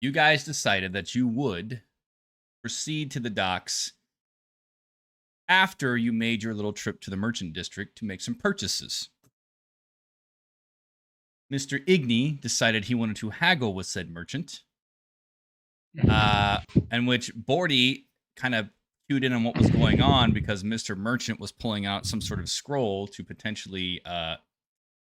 you guys decided that you would proceed to the docks after you made your little trip to the merchant district to make some purchases. Mr. Igni decided he wanted to haggle with said merchant, in which Bordy kind of cued in on what was going on because Mr. Merchant was pulling out some sort of scroll to potentially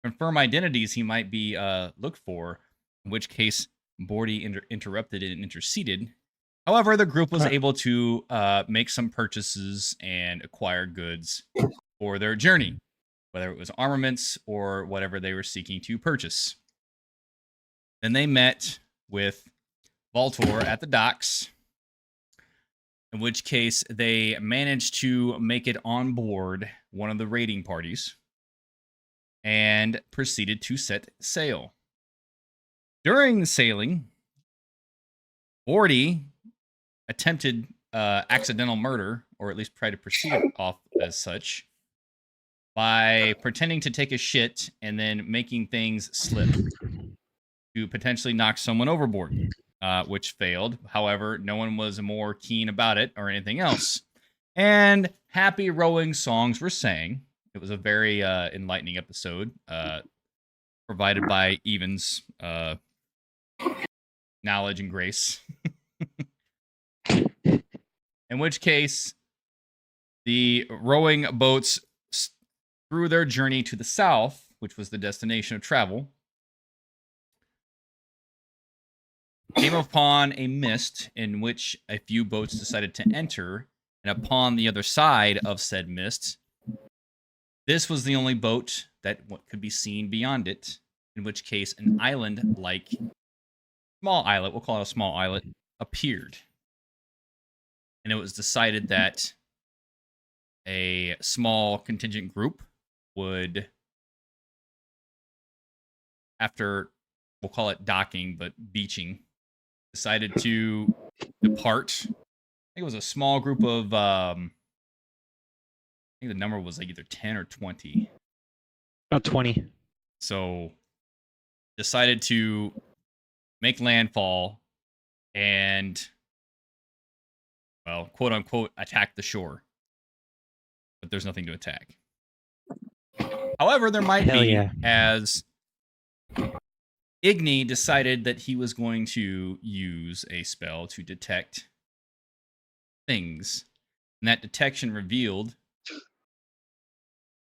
confirm identities he might be looked for, in which case Bordy interrupted and interceded. However, the group was able to make some purchases and acquire goods for their journey, whether it was armaments or whatever they were seeking to purchase. Then they met with Voltor at the docks, in which case they managed to make it on board one of the raiding parties and proceeded to set sail. During the sailing, Bordy attempted accidental murder, or at least tried to proceed off as such, by pretending to take a shit and then making things slip to potentially knock someone overboard, which failed. However, no one was more keen about it or anything else. And happy rowing songs were sang. It was a very enlightening episode, provided by Evan's knowledge and grace. In which case, the rowing boats, through their journey to the south, which was the destination of travel, came upon a mist in which a few boats decided to enter, and upon the other side of said mist, this was the only boat that could be seen beyond it, in which case an island-like small islet, we'll call it a small islet, appeared. And it was decided that a small contingent group would, after, we'll call it docking, but beaching, decided to depart. I think it was a small group of, I think the number was like either 10 or 20. About 20. So, decided to make landfall and, well, quote unquote, attack the shore. But there's nothing to attack. However, there might be, as Igni decided that he was going to use a spell to detect things, and that detection revealed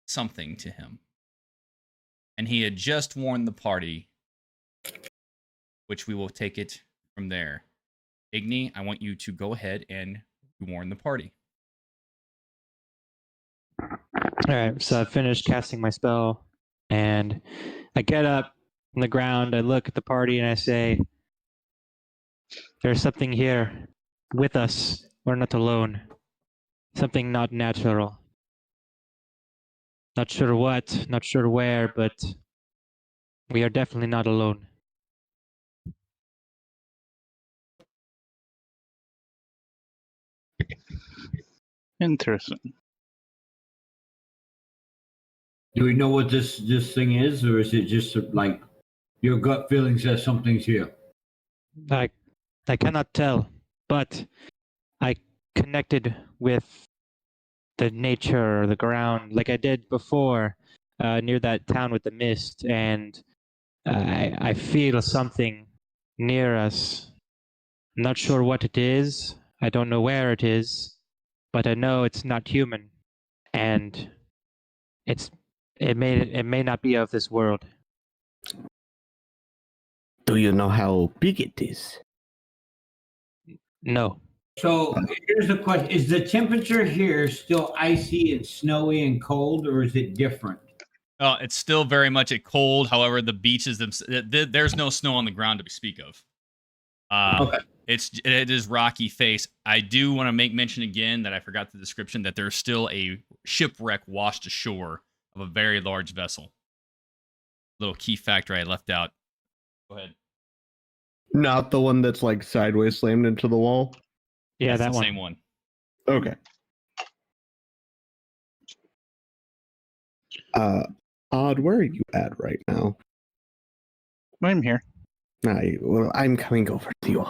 something to him. And he had just warned the party, which we will take it from there. Igni, I want you to go ahead and warn the party. Alright, so I finished casting my spell, and I get up from the ground, I look at the party, and I say, there's something here with us. We're not alone. Something not natural. Not sure what, not sure where, but we are definitely not alone. Interesting. Do we know what this thing is, or is it just like your gut feeling says something's here? I cannot tell, but I connected with the nature, the ground, like I did before, near that town with the mist, and I feel something near us. I'm not sure what it is. I don't know where it is, but I know it's not human, and it may not be of this world. Do you know how big it is? No. So here's the question: is the temperature here still icy and snowy and cold, or is it different? It's still very much cold. However, the beaches there's no snow on the ground to speak of. Okay. It is rocky face. I do want to make mention again that I forgot the description that there's still a shipwreck washed ashore of a very large vessel. Little key factor I left out. Go ahead. Not the one that's like sideways slammed into the wall? Yeah, that's that the one. same one. Okay. Odd, where are you at right now? I'm here. I'm coming over to you.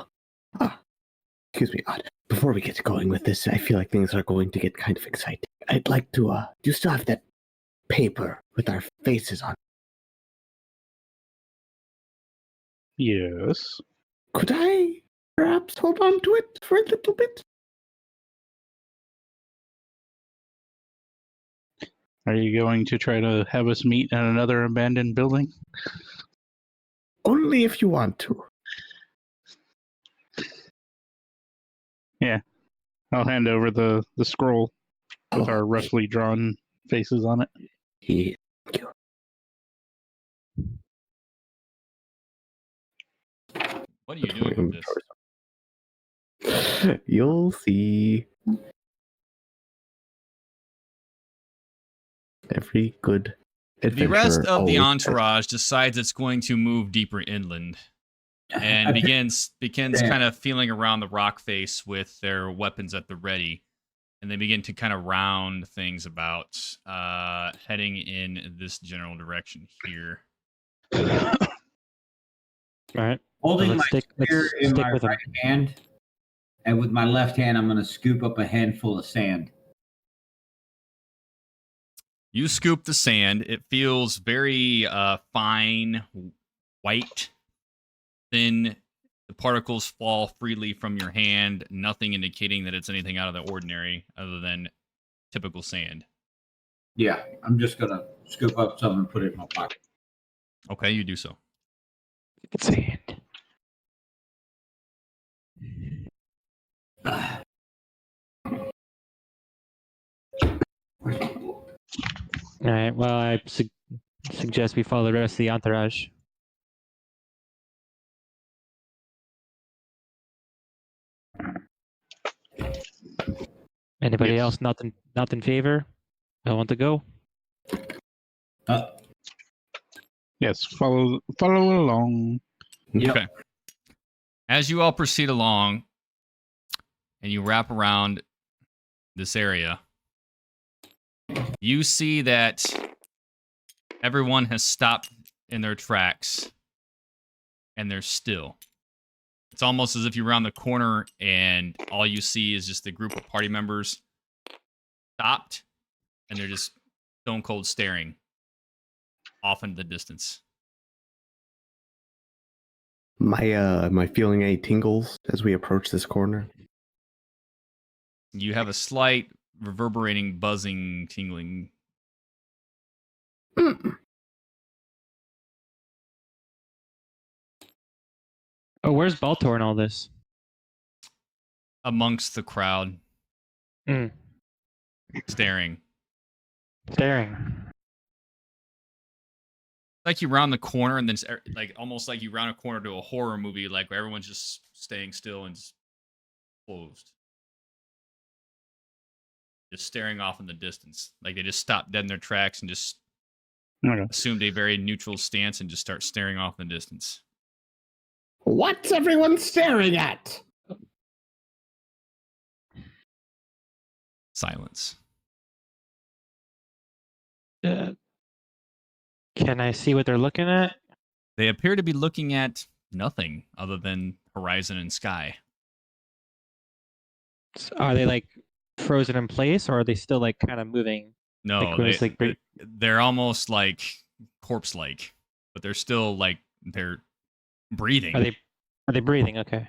Excuse me, Odd. Before we get going with this, I feel like things are going to get kind of exciting. I'd like to, do you still have that paper with our faces on? Yes. Could I perhaps hold on to it for a little bit? Are you going to try to have us meet in another abandoned building? Only if you want to. I'll hand over the scroll with our roughly drawn faces on it. Yeah, thank you. What are you doing with this? You'll see. Every good The rest adventurer of the always entourage decides it's going to move deeper inland and begins kind of feeling around the rock face with their weapons at the ready. And they begin to kind of round things about heading in this general direction here. All right. Holding Let's my stick in my with him. right hand, and with my left hand, I'm going to scoop up a handful of sand. You scoop the sand. It feels very fine, white, thin. The particles fall freely from your hand, nothing indicating that it's anything out of the ordinary other than typical sand. Yeah, I'm just going to scoop up some and put it in my pocket. Okay, you do so. Sand. All right. Well, I suggest we follow the rest of the entourage. Anybody Yes. else not in favor? I want to go. Yes, follow along. Yep. Okay. As you all proceed along and you wrap around this area, you see that everyone has stopped in their tracks and they're still. It's almost as if you round the corner and all you see is just a group of party members stopped and they're just stone cold staring off into the distance. Am I feeling any tingles as we approach this corner? You have a slight reverberating, buzzing, tingling. Oh, where's Baltor in all this? Amongst the crowd, Mm. staring. Staring. Like you round the corner and then like almost like you round a corner to a horror movie, like where everyone's just staying still and just closed. Just staring off in the distance. Like they just stopped dead in their tracks and just Okay. assumed a very neutral stance and just start staring off in the distance. What's everyone staring at? Silence. Can I see what they're looking at? They appear to be looking at nothing other than horizon and sky. Are they like frozen in place, or are they still like kind of moving? No, Like, when it's, like, they're almost like corpse-like, but they're still like they're breathing. Are they breathing? Okay.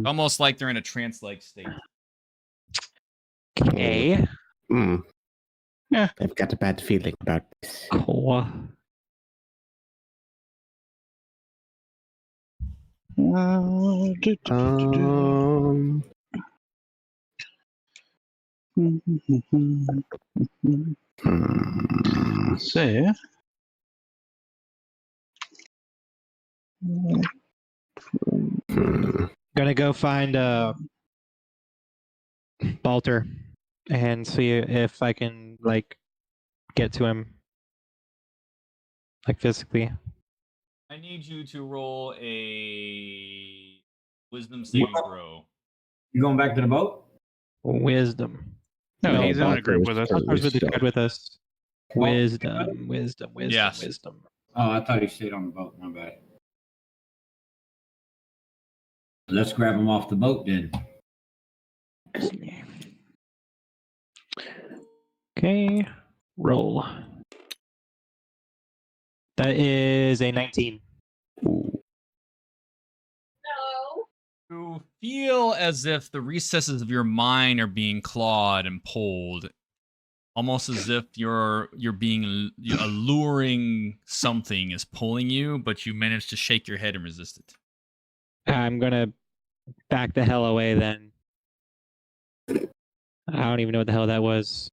Almost like they're in a trance-like state. Okay. Yeah. I've got a bad feeling about this. Cool. So, Gonna go find Balter and see if I can like get to him, like physically. I need you to roll a wisdom saving throw. You going back to the boat? Wisdom. no, No, he's in a group with us. Balter's with us. Well, Wisdom. Yes. Wisdom. Oh, I thought he stayed on the boat. My bad. Let's grab him off the boat then. Okay, roll. That is a 19. Ooh. You feel as if the recesses of your mind are being clawed and pulled, almost as if you're being alluring something is pulling you, but you manage to shake your head and resist it. I'm gonna back the hell away then. I don't even know what the hell that was.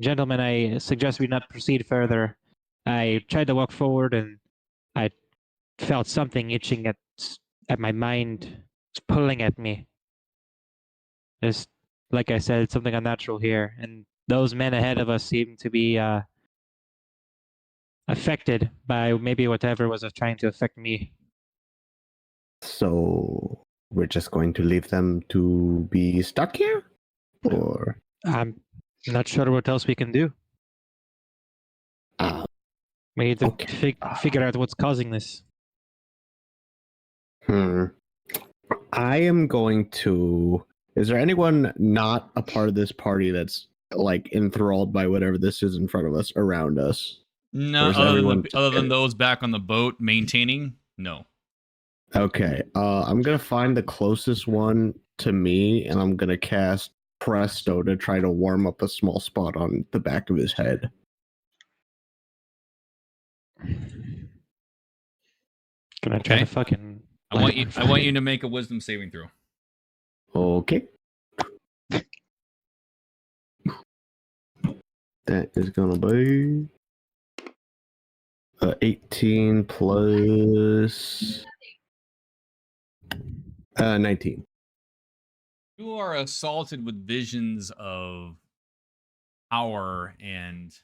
Gentlemen, I suggest we not proceed further. I tried to walk forward and I felt something itching at my mind. It's pulling at me. There's, like I said, something unnatural here, and those men ahead of us seem to be affected by maybe whatever was trying to affect me. So we're just going to leave them to be stuck here? Or I'm not sure what else we can do. We need to okay. figure out what's causing this. I am going to... Is there anyone not a part of this party that's like enthralled by whatever this is in front of us, around us? No, Or is everyone other than those back on the boat maintaining, no. Okay, I'm gonna find the closest one to me, and I'm gonna cast Presto to try to warm up a small spot on the back of his head. Gonna try Okay. to fucking. I want you to make a wisdom saving throw. Okay. That is gonna be 18 plus 19. You are assaulted with visions of power and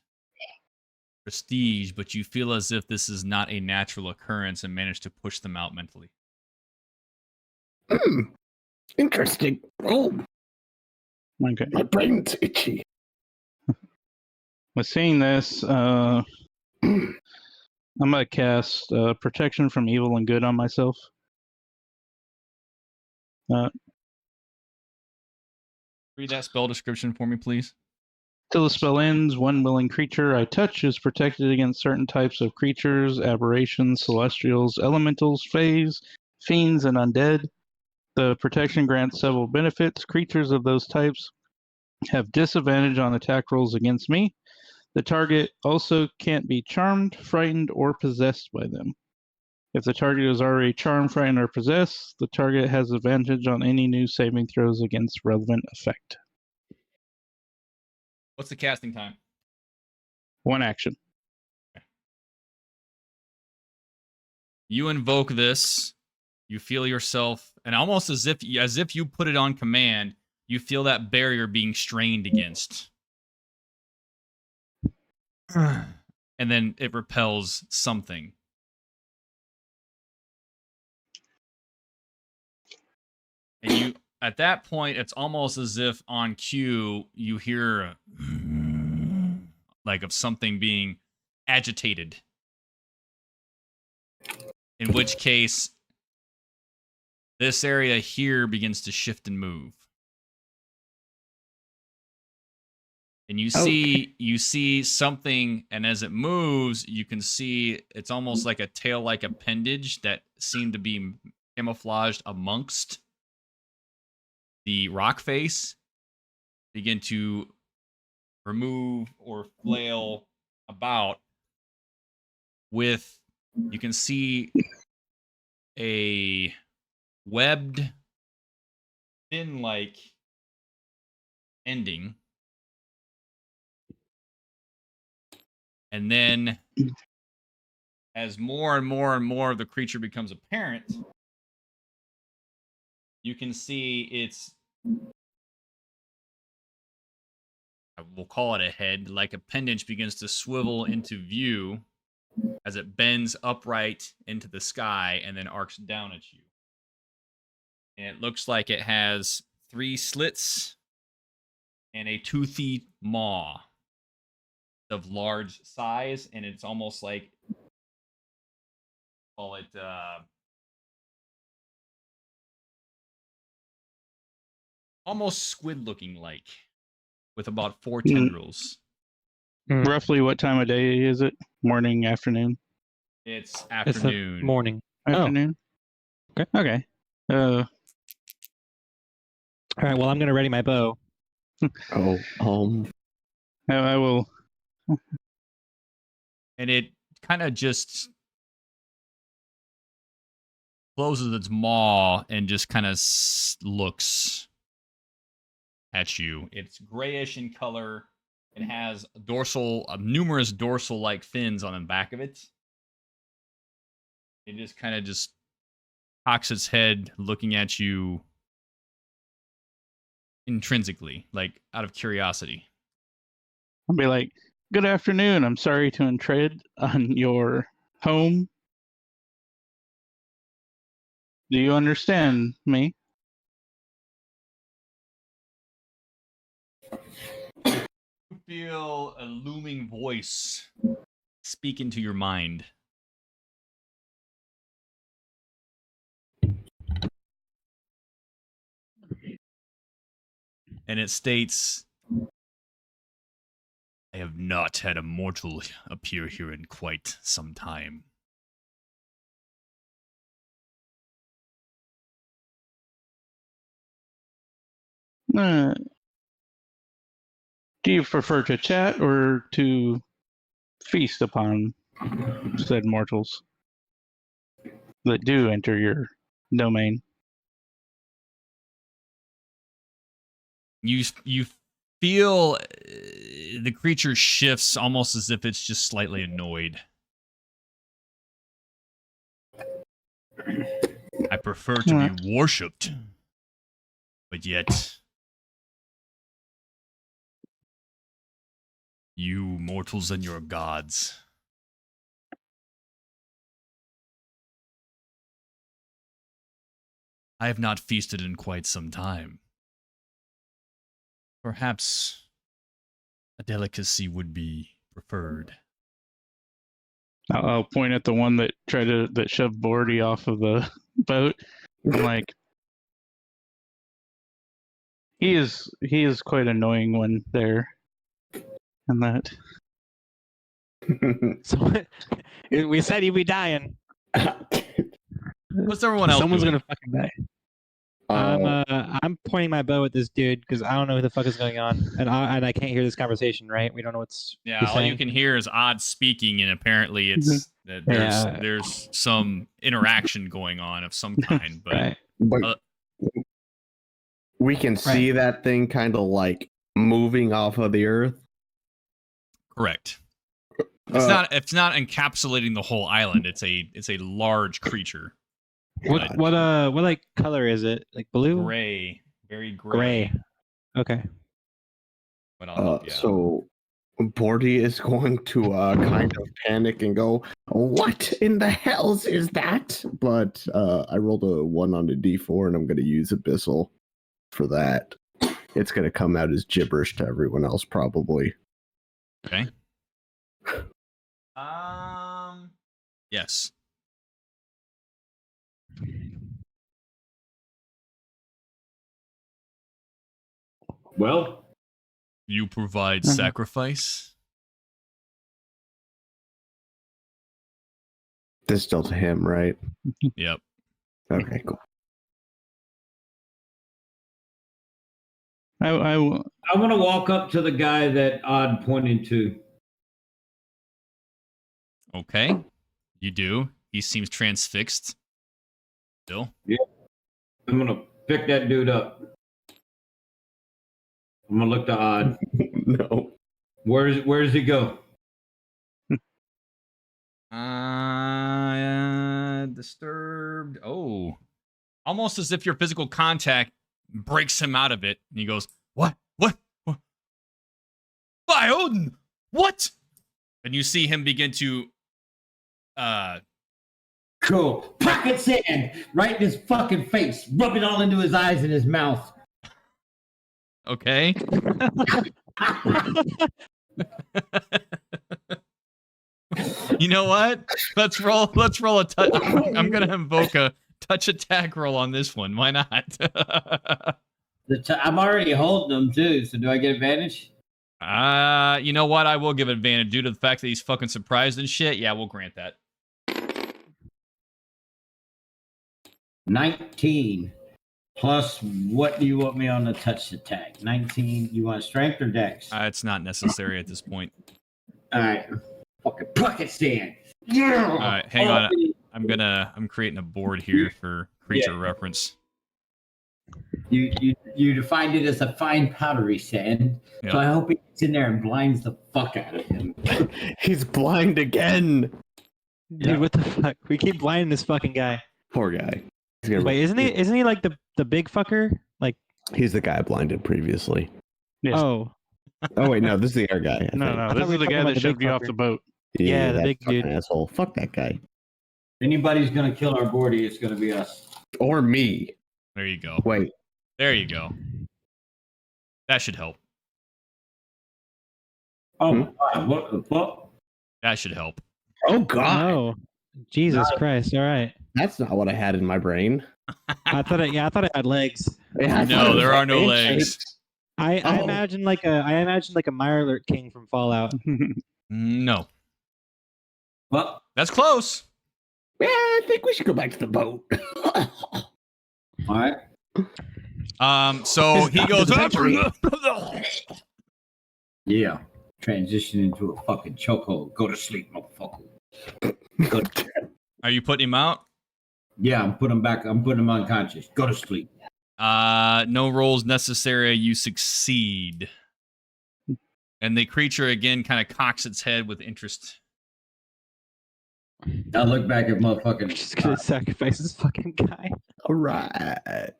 prestige, but you feel as if this is not a natural occurrence and manage to push them out mentally. Interesting. Oh, Okay. my brain's itchy. With seeing this, I'm gonna cast protection from evil and good on myself. Read that spell description for me, please. Till the spell ends, one willing creature I touch is protected against certain types of creatures, aberrations, celestials, elementals, fays, fiends, and undead. The protection grants several benefits. Creatures of those types have disadvantage on attack rolls against me. The target also can't be charmed, frightened, or possessed by them. If the target is already charmed, frightened, or possessed, the target has advantage on any new saving throws against relevant effect. What's the casting time? One action. You invoke this. You feel yourself, and almost as if you put it on command, you feel that barrier being strained against. And then it repels something. And you, at that point, it's almost as if on cue, you hear like of something being agitated. In which case, this area here begins to shift and move. And you see something, and as it moves, you can see it's almost like a tail-like appendage that seemed to be camouflaged amongst the rock face, begin to remove or flail about with, you can see a webbed, fin-like ending. And then, as more and more and more of the creature becomes apparent, you can see its, we'll call it a head, like appendage begins to swivel into view as it bends upright into the sky and then arcs down at you. And it looks like it has 3 slits and a toothy maw of large size, and it's almost like, call it almost squid looking like, with about 4 Hmm. tendrils. Roughly what time of day is it? Morning, afternoon? It's It's afternoon. the morning. Afternoon. Okay. Okay. All right. Well, I'm gonna ready my bow. I will. And it kind of just closes its maw and just kind of looks at you. It's grayish in color. It has numerous dorsal-like fins on the back of it. It just kind of just cocks its head, looking at you intrinsically, like out of curiosity. I'll be like, "Good afternoon. I'm sorry to intrude on your home. Do you understand me?" You feel a looming voice speak into your mind. And it states, I have not had a mortal appear here in quite some time. Do you prefer to chat or to feast upon said mortals that do enter your domain? You feel the creature shifts almost as if it's just slightly annoyed. I prefer to be worshipped, but yet you mortals and your gods. I have not feasted in quite some time. Perhaps a delicacy would be preferred. I'll point at the one that shoved Bordy off of the boat. I'm like, he is quite annoying when they're and that. So we said he'd be dying. What's everyone else Someone's doing? gonna fucking die. I'm pointing my bow at this dude because I don't know who the fuck is going on, and I can't hear this conversation. Right? We don't know what's Yeah, he's all you saying. can hear is odd speaking, and apparently it's that there's some interaction going on of some kind. But Right. But we can see that thing kind of like moving off of the earth. Correct. It's not encapsulating the whole island. It's a large creature. What like color is it? Like blue? Gray, very gray. Okay. But I'll help you out. So Bordy is going to kind of panic and go, "What in the hells is that?" But I rolled a 1 on the D4, and I'm going to use Abyssal for that. It's going to come out as gibberish to everyone else, probably. Okay. Yes. Well, You provide sacrifice. This is still to him, right? Yep. Okay, cool. I want to walk up to the guy that Odd pointed to. Okay. You do. He seems transfixed. Still. Yeah. I'm gonna pick that dude up. I'm gonna look to Odd. No. Where does he go? Disturbed. Oh. Almost as if your physical contact breaks him out of it. And he goes, What? By Odin! What? And you see him begin to Cool. Pocket sand right in his fucking face. Rub it all into his eyes and his mouth. Okay. You know what? Let's roll a touch. I'm gonna invoke a touch attack roll on this one. Why not? I'm already holding them too, so do I get advantage? You know what? I will give advantage due to the fact that he's fucking surprised and shit. Yeah, we'll grant that. 19 plus what do you want me on the touch attack? 19. You want strength or dex? It's not necessary at this point. All right, fucking bucket stand. Yeah. All right, hang on. I'm creating a board here for creature reference. You defined it as a fine powdery sand, so I hope he gets in there and blinds the fuck out of him. He's blind again. Dude, what the fuck? We keep blinding this fucking guy. Poor guy. Wait, isn't he like the big fucker? Like He's the guy blinded previously. Yes. oh Oh wait, no, this is the other guy. I No, think. no, I this thought we is were the guy talking that about the shoved big you off fucker. the boat. Yeah, the that big fucking dude. asshole. Fuck that guy. Anybody's gonna kill our boardy, it's gonna be us. Or me. There you go. Wait. There you go. That should help. Oh my god, what the fuck? That should help. Oh god. no, Jesus Christ! All right, That's not what I had in my brain. I thought it had legs. Yeah, I thought No, it was there are like no ancient. legs. I Oh. imagine like a Mirelurk King from Fallout. No. Well, That's close. Yeah, I think we should go back to the boat. all right. So he goes. Yeah. Transition into a fucking chokehold. Go to sleep, motherfucker. Go to- Are you putting him out? yeah, I'm putting him back. I'm putting him unconscious. Go to sleep. No rolls necessary. You succeed. And the creature again kind of cocks its head with interest. I look back at We're motherfucking. just gonna sacrifice this fucking guy. All right.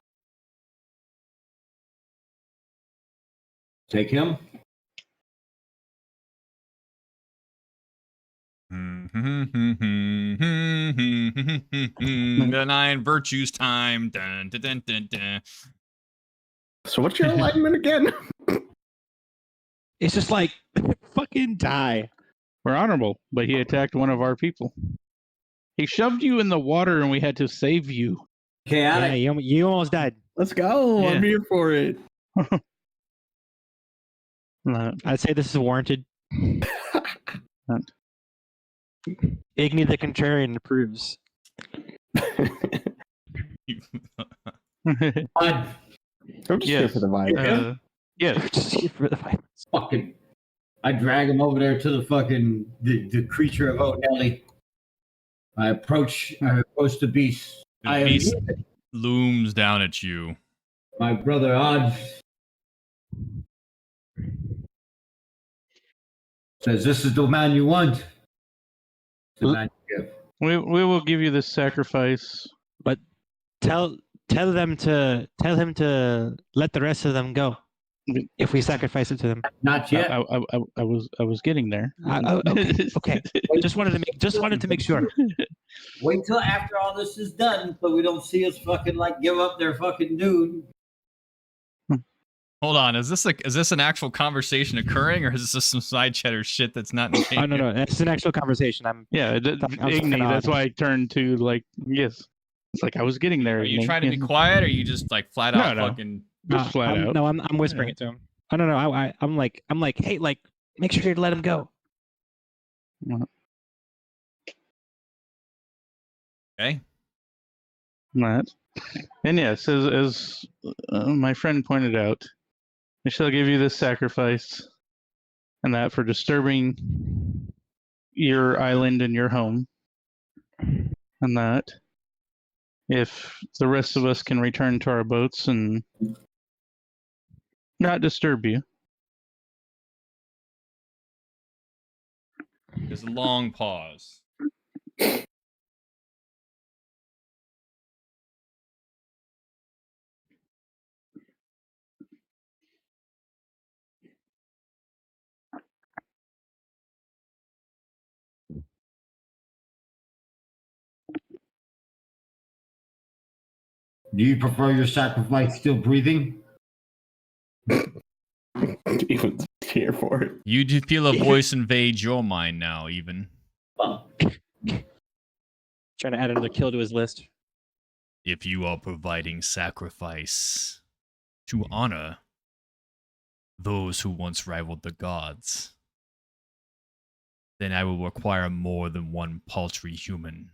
Take him. The 9 virtues time. Dun, dun, dun, dun, dun. So what's your alignment again? It's just like fucking die. We're honorable, but he attacked one of our people. He shoved you in the water and we had to save you. Chaotic. Yeah, you almost died. Let's go. Yeah. I'm here for it. I'd say this is warranted. Igni the Contrarian approves. God, I'm just here Yes. for the vibe. Yes. Just here for the violence. fucking. I drag him over there to the fucking the creature of O'Nelly. I approach the beast. The I am beast looms down at you. my brother Odd. Says this is the man you want. The man you give. We will give you this sacrifice. Tell him to let the rest of them go. If we sacrifice it to them. Not yet. I was getting there. Okay. Just wanted to make sure. Wait till after all this is done, so we don't see us fucking like give up their fucking dude. Hold on, is this an actual conversation occurring, or is this just some side chatter shit that's not in the game? Oh no, that's an actual conversation. Yeah, Igni, that's why I turned to like yes. It's like I was getting there. Are you Igni. trying to be Yes. quiet, or are you just like flat out No. fucking? Just flat out. No, I'm whispering it to him. Oh no, I'm like, hey, like, make sure to let him go. Okay. That. And yes, as my friend pointed out, I shall give you this sacrifice, and that for disturbing your island and your home, and that if the rest of us can return to our boats and not disturb you. There's a long pause. Do you prefer your sacrifice still breathing? Even here for it. You do feel a voice invade your mind now, even. Oh, Trying to add another kill to his list. If you are providing sacrifice, to honor those who once rivaled the gods, then I will require more than one paltry human.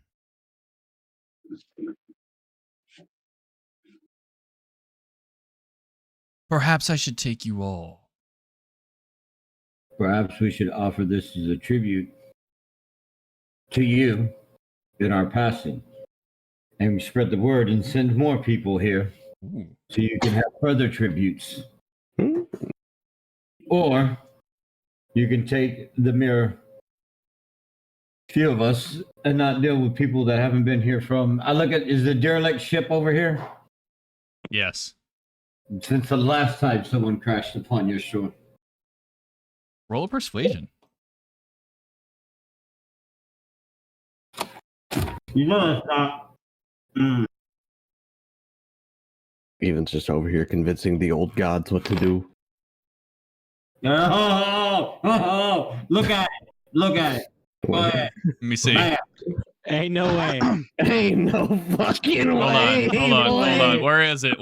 Perhaps I should take you all. Perhaps we should offer this as a tribute to you in our passing. And we spread the word and send more people here. Ooh. So you can have further tributes. Hmm? Or you can take the mere few of us and not deal with people that haven't been here from. I look at, is the derelict ship over here? Yes. Since the last time someone crashed upon your shore. Roll a persuasion. You know it's not. Evan's just over here convincing the old gods what to do. Oh, look at it. Look at it. Go ahead. Let me see. Bam. Ain't no way. Ain't no fucking Hold way. on. Where is it?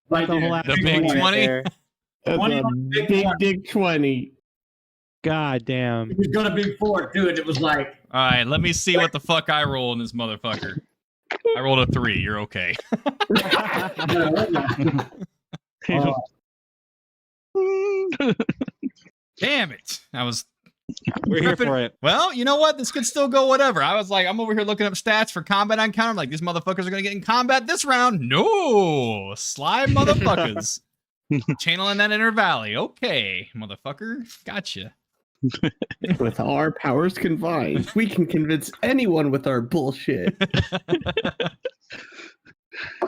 Right The whole there. ass The big 20 right 20? there. That's 20 a on the big big one. dick 20. God damn. It was gonna be 4 too, and it was like All right, let me see what the fuck I roll in this motherfucker. I rolled a 3. You're okay. Damn it. We're here for it. Well, you know what? This could still go whatever. I was like, I'm over here looking up stats for combat encounter. I'm like, these motherfuckers are going to get in combat this round. No. Sly motherfuckers. Channeling that inner valley. Okay, motherfucker. Gotcha. With our powers combined, we can convince anyone with our bullshit.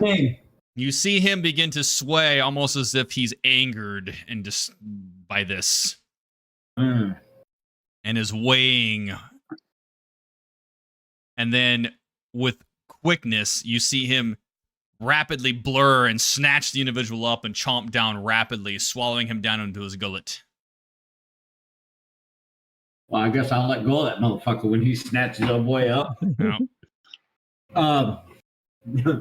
Hey, You see him begin to sway almost as if he's angered and just by this and is weighing. And then with quickness, you see him rapidly blur and snatch the individual up and chomp down rapidly, swallowing him down into his gullet. well, I guess I'll let go of that motherfucker when he snatches our boy up. Yeah.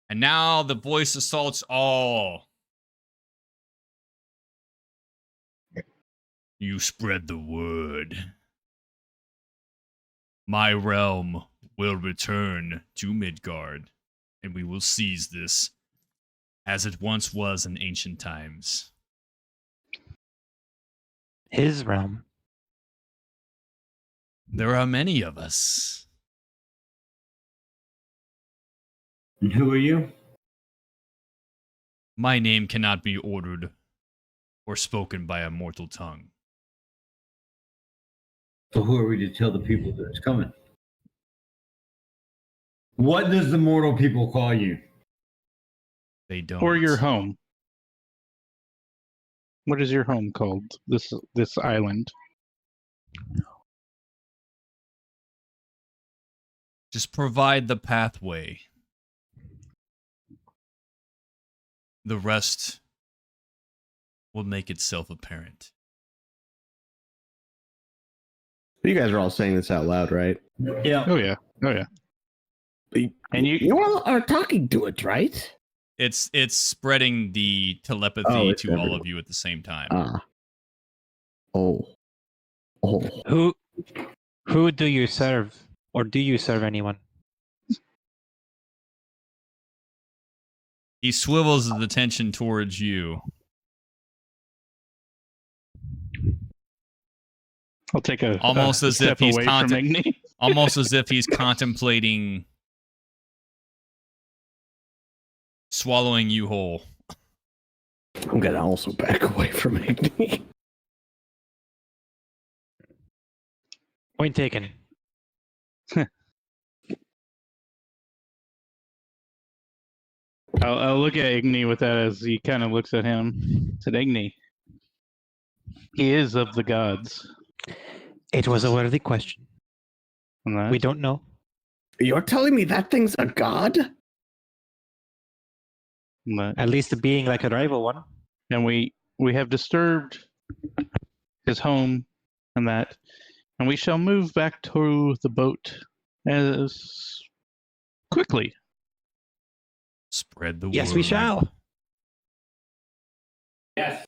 And now the voice assaults all. You spread the word. My realm will return to Midgard, and we will seize this as it once was in ancient times. His realm. There are many of us. And who are you? My name cannot be ordered or spoken by a mortal tongue. So who are we to tell the people that it's coming? What does the mortal people call you? They don't. Or your home. What is your home called? This island. Just provide the pathway. The rest will make itself apparent. You guys are all saying this out loud, right? Yeah. Oh yeah. Oh yeah. And You all are talking to it, right? It's spreading the telepathy Oh, it's to all everywhere. of you at the same time. Oh. Who do you serve? Or do you serve anyone? He swivels his attention towards you. I'll take a Almost a as if step he's away from Igni. Almost as if he's contemplating swallowing you whole. I'm gonna also back away from Igni. Point taken. I'll look at Igni with that as he kind of looks at him. Said Igni, he is of the gods. It was a worthy question. And that- We don't know. You're telling me that thing's a god? and that- At least a being like a rival one. and we have disturbed his home and that, and we shall move back to the boat as quickly. Spread the word. Yes, we shall. Yes.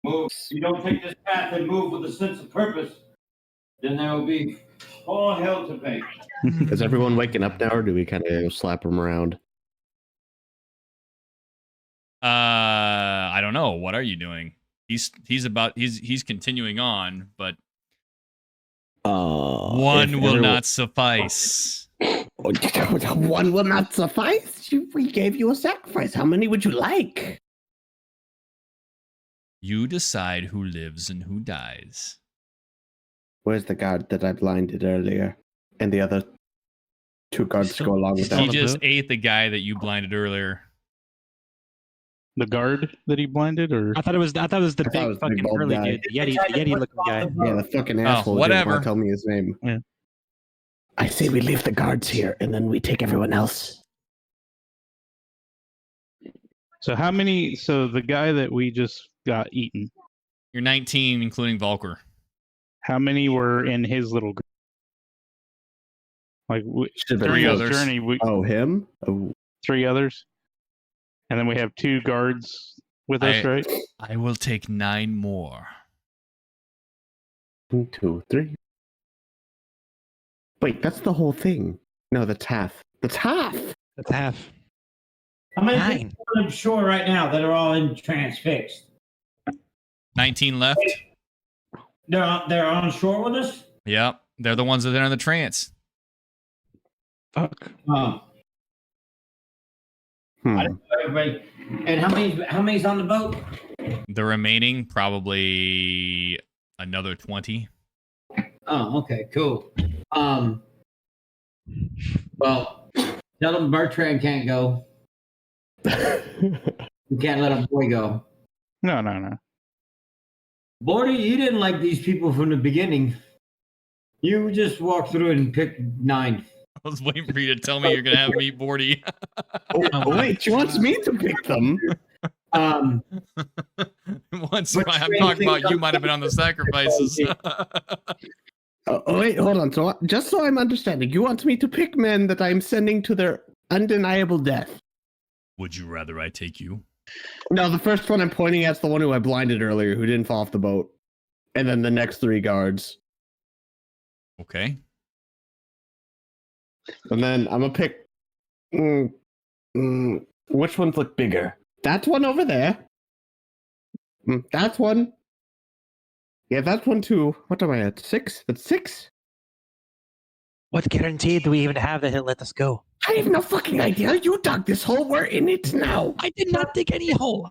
Move. If you don't take this path and move with a sense of purpose, then there will be all hell to pay. Is everyone waking up now, or do we kind of slap them around? I don't know. What are you doing? He's continuing on, but one will not suffice. One will not suffice. We gave you a sacrifice. How many would you like? You decide who lives and who dies. Where's the guard that I blinded earlier? And the other two guards go along with He that. just ate the guy that you blinded earlier. The guard that he blinded, or I thought it was the thought it was big the big fucking bald burly guy. dude, the Yeti looking guy. Yeah, the fucking asshole didn't whatever. want to tell me his name. Yeah. I say we leave the guards here, and then we take everyone else. so how many? So the guy that we just got eaten, You're 19, including Volker. how many were in his little group? Like Should've been Three through close. the others. journey, Oh, him? Oh, 3 others, and then we have 2 guards with us, right? I will take 9 more. 1, 2, 3. Wait, that's the whole thing. No, that's half. That's half. That's half. How many 9. people are on shore right now that are all in transfixed? 19 left. They're on shore with us? Yep. They're the ones that are in the trance. Fuck. I don't know everybody. And how many's on the boat? The remaining, probably another 20. Oh, okay, cool. Well, tell them Bertrand can't go. We can't let a boy go. No. Bordy, you didn't like these people from the beginning. You just walked through it and picked 9. I was waiting for you to tell me you're going to have me, Bordy. Wait, she wants me to pick them. Once But I'm talking about you might have been on the sacrifices. Wait, hold on. So, just so I'm understanding, you want me to pick men that I'm sending to their undeniable death? Would you rather I take you? No, the first one I'm pointing at is the one who I blinded earlier, who didn't fall off the boat. And then the next 3 guards. Okay. And then I'm gonna pick. Which ones look bigger? That one over there. That one. Yeah, that one too. What am I at? 6? That's 6? What guarantee do we even have that he'll let us go? I have no fucking idea. You dug this hole. We're in it now. I did not dig any hole.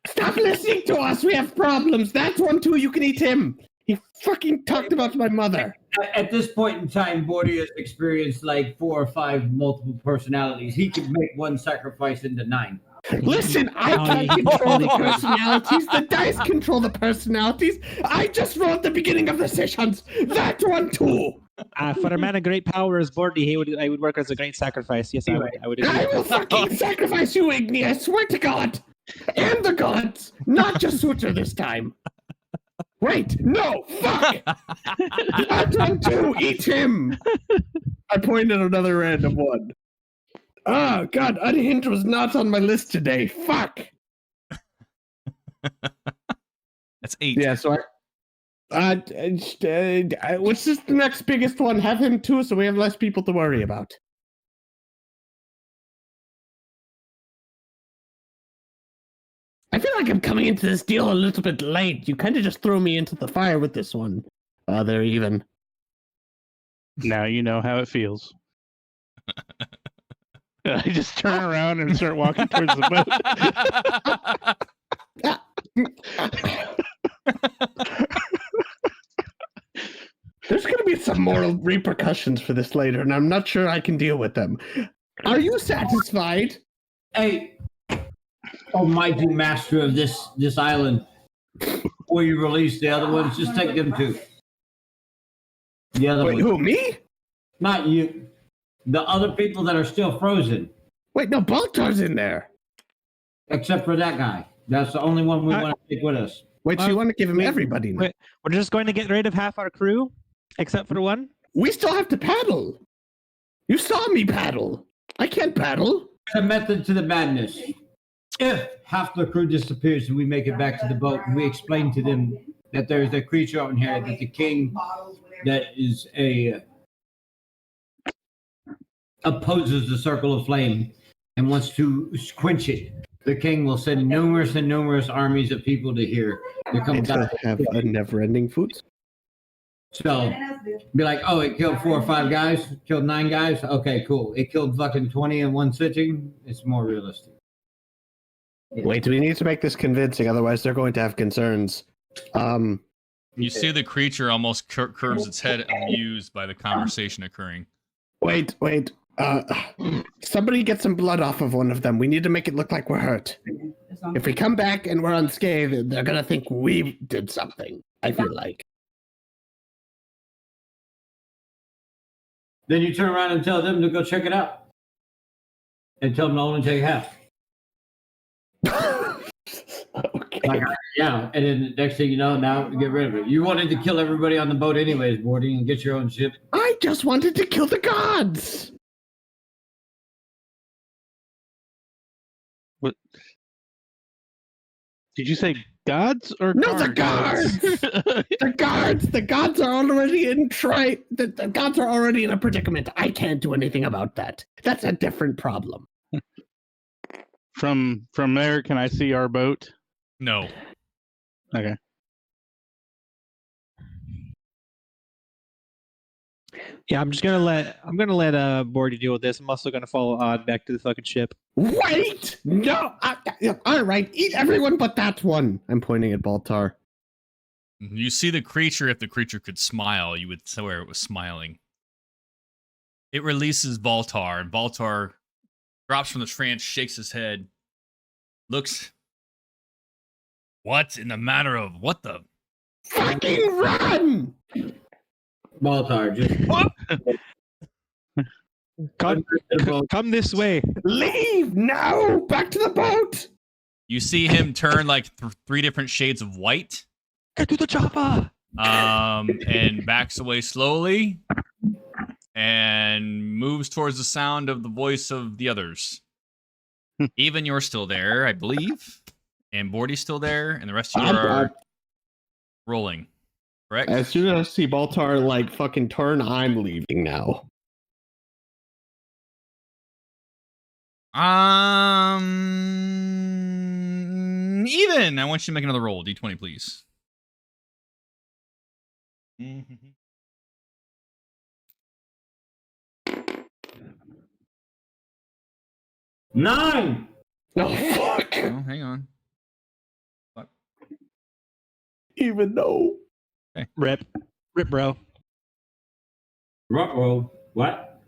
Stop listening to us. We have problems. That one too. You can eat him. He fucking talked about my mother. At this point in time, Bordy has experienced like 4 or 5 multiple personalities. He could make one sacrifice into 9. Listen, I can't control the personalities. The dice control the personalities. I just wrote the beginning of the sessions. That one too. For a man of great power as Bordy, I would work as a great sacrifice. Yes, I would agree. I will fucking sacrifice you, Igni. I swear to God. And the gods. Not just Sutra this time. Wait, no, fuck! That one too, eat him! I pointed another random one. Oh, God, Unhinged was not on my list today. Fuck! That's 8. Yeah, so what's just the next biggest one? Have him too, so we have less people to worry about. I feel like I'm coming into this deal a little bit late. You kind of just threw me into the fire with this one. They're even. Now you know how it feels. I just turn around and start walking towards the boat. There's going to be some moral repercussions for this later, and I'm not sure I can deal with them. Are you satisfied? Hey, almighty master of this island, before you release the other ones, just take them too. The other Wait, ones. who, me? Not you. The other people that are still frozen, Wait, no, Baltar's in there. except for that guy. That's the only one we want to take with us. Wait, so you want to give him everybody now? Wait, we're just going to get rid of half our crew, except for one? We still have to paddle. You saw me paddle. I can't paddle. There's a method to the madness. If half the crew disappears and we make it back to the boat, and we explain to them that there's a creature out in here that the king that is opposes the circle of flame and wants to quench it. The king will send numerous and numerous armies of people to here to come It's down. gonna have a never-ending food. So be like, oh, it killed 4 or 5 guys, killed 9 guys. Okay, cool. It killed fucking 20 in one sitting. It's more realistic. Wait, we need to make this convincing, otherwise they're going to have concerns. You see the creature almost curves its head, amused by the conversation occurring. Wait. Somebody get some blood off of one of them. We need to make it look like we're hurt. If we come back and we're unscathed, they're gonna think we did something. I feel like. Then you turn around and tell them to go check it out. And tell them to only take half. Okay. Like, yeah, and then the next thing you know, now get rid of it. You wanted to kill everybody on the boat anyways, boarding, and get your own ship. I just wanted to kill the gods. What? Did you say gods or No, the guards. The gods are already in the gods are already in a predicament. I can't do anything about that. That's a different problem. From there, can I see our boat? No. Okay. Yeah, I'm gonna let Bordy deal with this. I'm also gonna follow Odd back to the fucking ship. Wait! No! All right, eat everyone but that one. I'm pointing at Baltar. You see the creature. If the creature could smile, you would swear it was smiling. It releases Baltar, and Baltar drops from the trance, shakes his head, looks. What in the matter of what the? Fucking run! Baltar, just Come this way. Leave now! Back to the boat! You see him turn like 3 different shades of white. Get to the chopper. And backs away slowly, and moves towards the sound of the voice of the others. Even you're still there, I believe, and Bordy's still there, and the rest of you are rolling. Correct? As soon as I see Baltar like fucking turn, I'm leaving now. Even. I want you to make another roll. D20, please. Nine. Oh fuck! Oh, hang on. Even though. Rip, bro. Ruh-oh. What?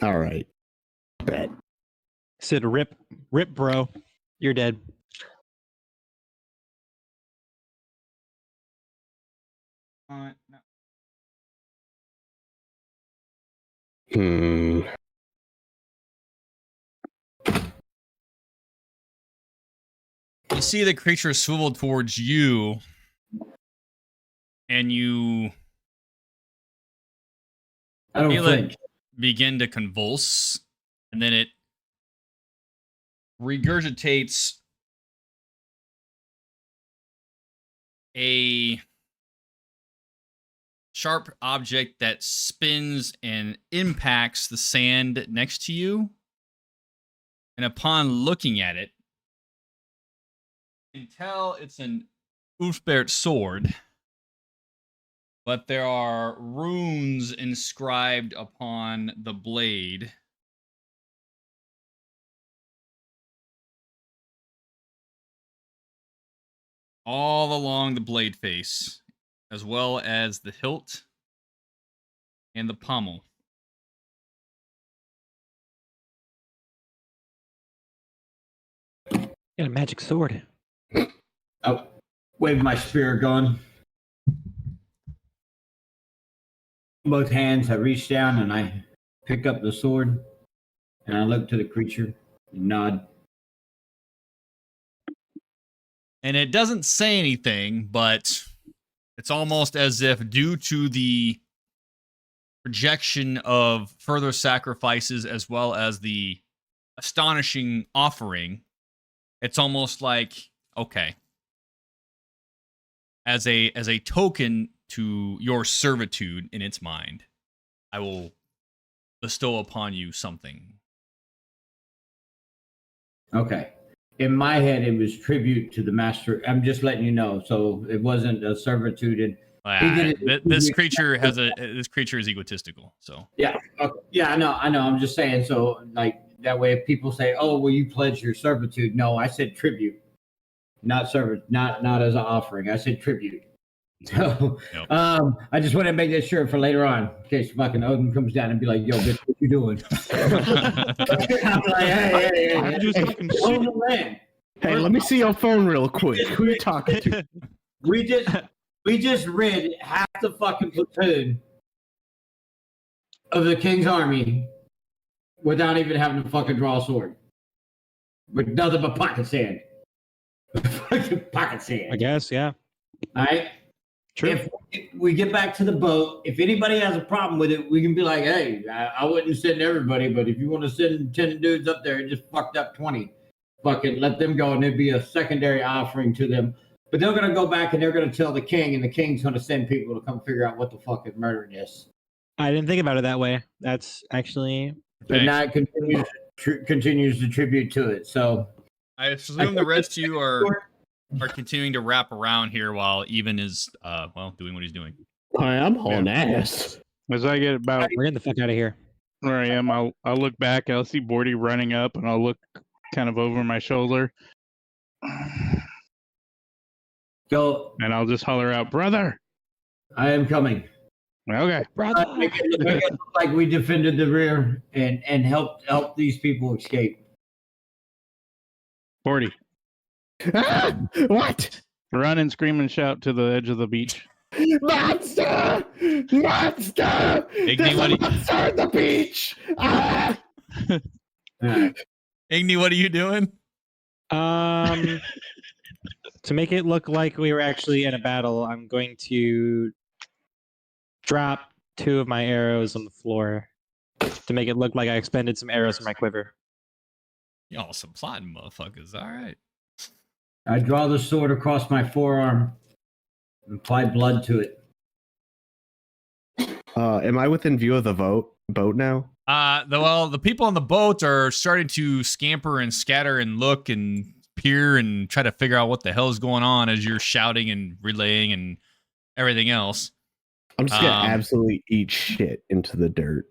All right. Bet. Said rip, bro. You're dead. No. Hmm. You see the creature swivel towards you, and you I don't feel think. it begin to convulse, and then it regurgitates a sharp object that spins and impacts the sand next to you. And upon looking at it, you can tell it's an Ulfbert sword, but there are runes inscribed upon the blade. All along the blade face, as well as the hilt and the pommel. Got a magic sword. Oh, wave my spear gun. Both hands, I reach down and I pick up the sword and I look to the creature and nod. And it doesn't say anything, but it's almost as if, due to the projection of further sacrifices as well as the astonishing offering, it's almost like, okay, as a token to your servitude in its mind, I will bestow upon you something. Okay. In my head, it was tribute to the master. I'm just letting you know. So it wasn't a servitude. And This creature is egotistical. So yeah, okay. Yeah, I know. I'm just saying. So like that way, if people say, "Oh, well, you pledge your servitude," no, I said tribute, not not as an offering. I said tribute. So, Yep. I just want to make that sure for later on, in case fucking Odin comes down and be like, "Yo, bitch, what you doing?" I'm like, hey, I'm just talking own shit. the land. Hey, let me see your phone real quick. Who you talking to? We just rid half the fucking platoon of the king's army without even having to fucking draw a sword, with nothing but pocket sand. Fucking pocket sand. I guess, yeah. All right. True. If we get back to the boat, if anybody has a problem with it, we can be like, hey, I wouldn't send everybody, but if you want to send 10 dudes up there and just fucked up 20, fucking let them go, and there'd be a secondary offering to them. But they're going to go back and they're going to tell the king, and the king's going to send people to come figure out what the fuck is murdering this. I didn't think about it that way. That's actually... And now it continues to tribute to it. So I assume the rest of you are continuing to wrap around here while Even is doing what he's doing. I am hauling ass. As I get about We're getting the fuck out of here. where I am, I'll look back. I'll see Bordy running up, and I'll look kind of over my shoulder, go. and I'll just holler out, "Brother!" I am coming. Okay. Make it look like we defended the rear and helped these people escape. 40. Ah, what? Run and scream and shout to the edge of the beach. Monster! Monster! Igni, There's what a do you- monster on the beach! Ah! All right. Igni, what are you doing? To make it look like we were actually in a battle, I'm going to drop 2 of my arrows on the floor to make it look like I expended some arrows from my quiver. Y'all some plotting motherfuckers. All right. I draw the sword across my forearm and apply blood to it. Am I within view of the boat now? The people on the boat are starting to scamper and scatter and look and peer and try to figure out what the hell is going on as you're shouting and relaying and everything else. I'm just gonna absolutely eat shit into the dirt.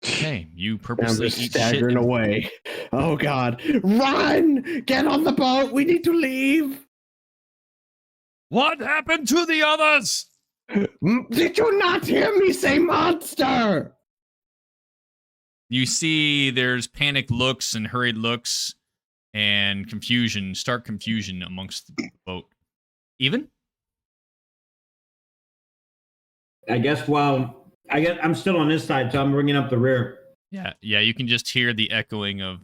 Okay, you I'm purposely just eat staggering shit. away. Oh God! Run! Get on the boat! We need to leave. What happened to the others? Did you not hear me say monster? You see there's panicked looks and hurried looks and confusion, stark confusion amongst the boat. Even? I guess I'm still on this side, so I'm bringing up the rear. Yeah, you can just hear the echoing of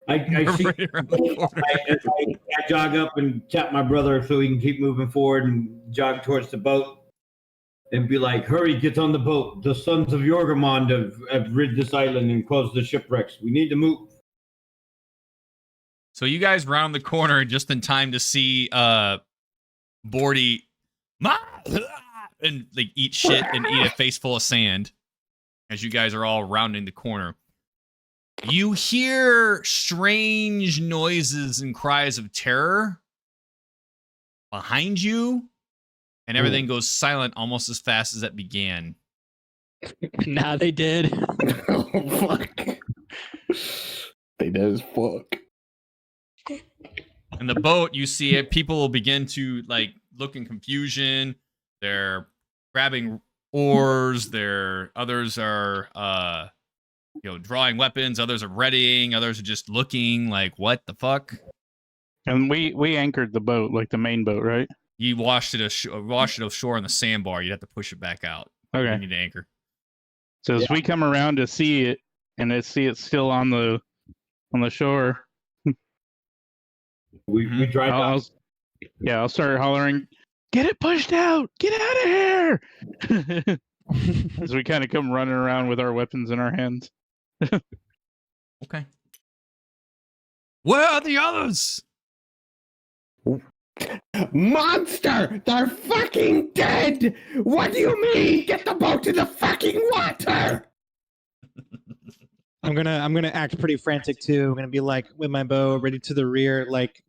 I see. right around the corner. I jog up and tap my brother so he can keep moving forward and jog towards the boat and be like, hurry, get on the boat. The sons of Jorgemond have rid this island and caused the shipwrecks. We need to move. So you guys round the corner just in time to see Bordy and like eat shit and eat a face full of sand as you guys are all rounding the corner. You hear strange noises and cries of terror behind you, and everything goes silent almost as fast as it began. Nah, they did. Oh fuck! They did as fuck. In the boat, you see it. People will begin to like look in confusion. They're grabbing oars. Others are drawing weapons. Others are readying. Others are just looking like, what the fuck? And we anchored the boat, like the main boat, right? You washed it ashore on the sandbar. You'd have to push it back out. Okay. You need to anchor. So as we come around to see it, and to see it still on the shore, We drive out. I'll start hollering, "Get it pushed out! Get out of here!" as we kind of come running around with our weapons in our hands. Okay. Where are the others? Monster! They're fucking dead! What do you mean? Get the boat to the fucking water! I'm gonna act pretty frantic too. I'm gonna be like with my bow ready to the rear, like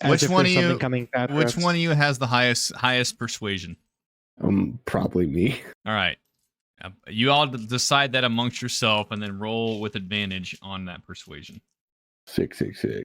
as Which if one there's of something you? coming after Which us. one of you has the highest persuasion? Probably me. All right. You all decide that amongst yourself, and then roll with advantage on that persuasion. 666.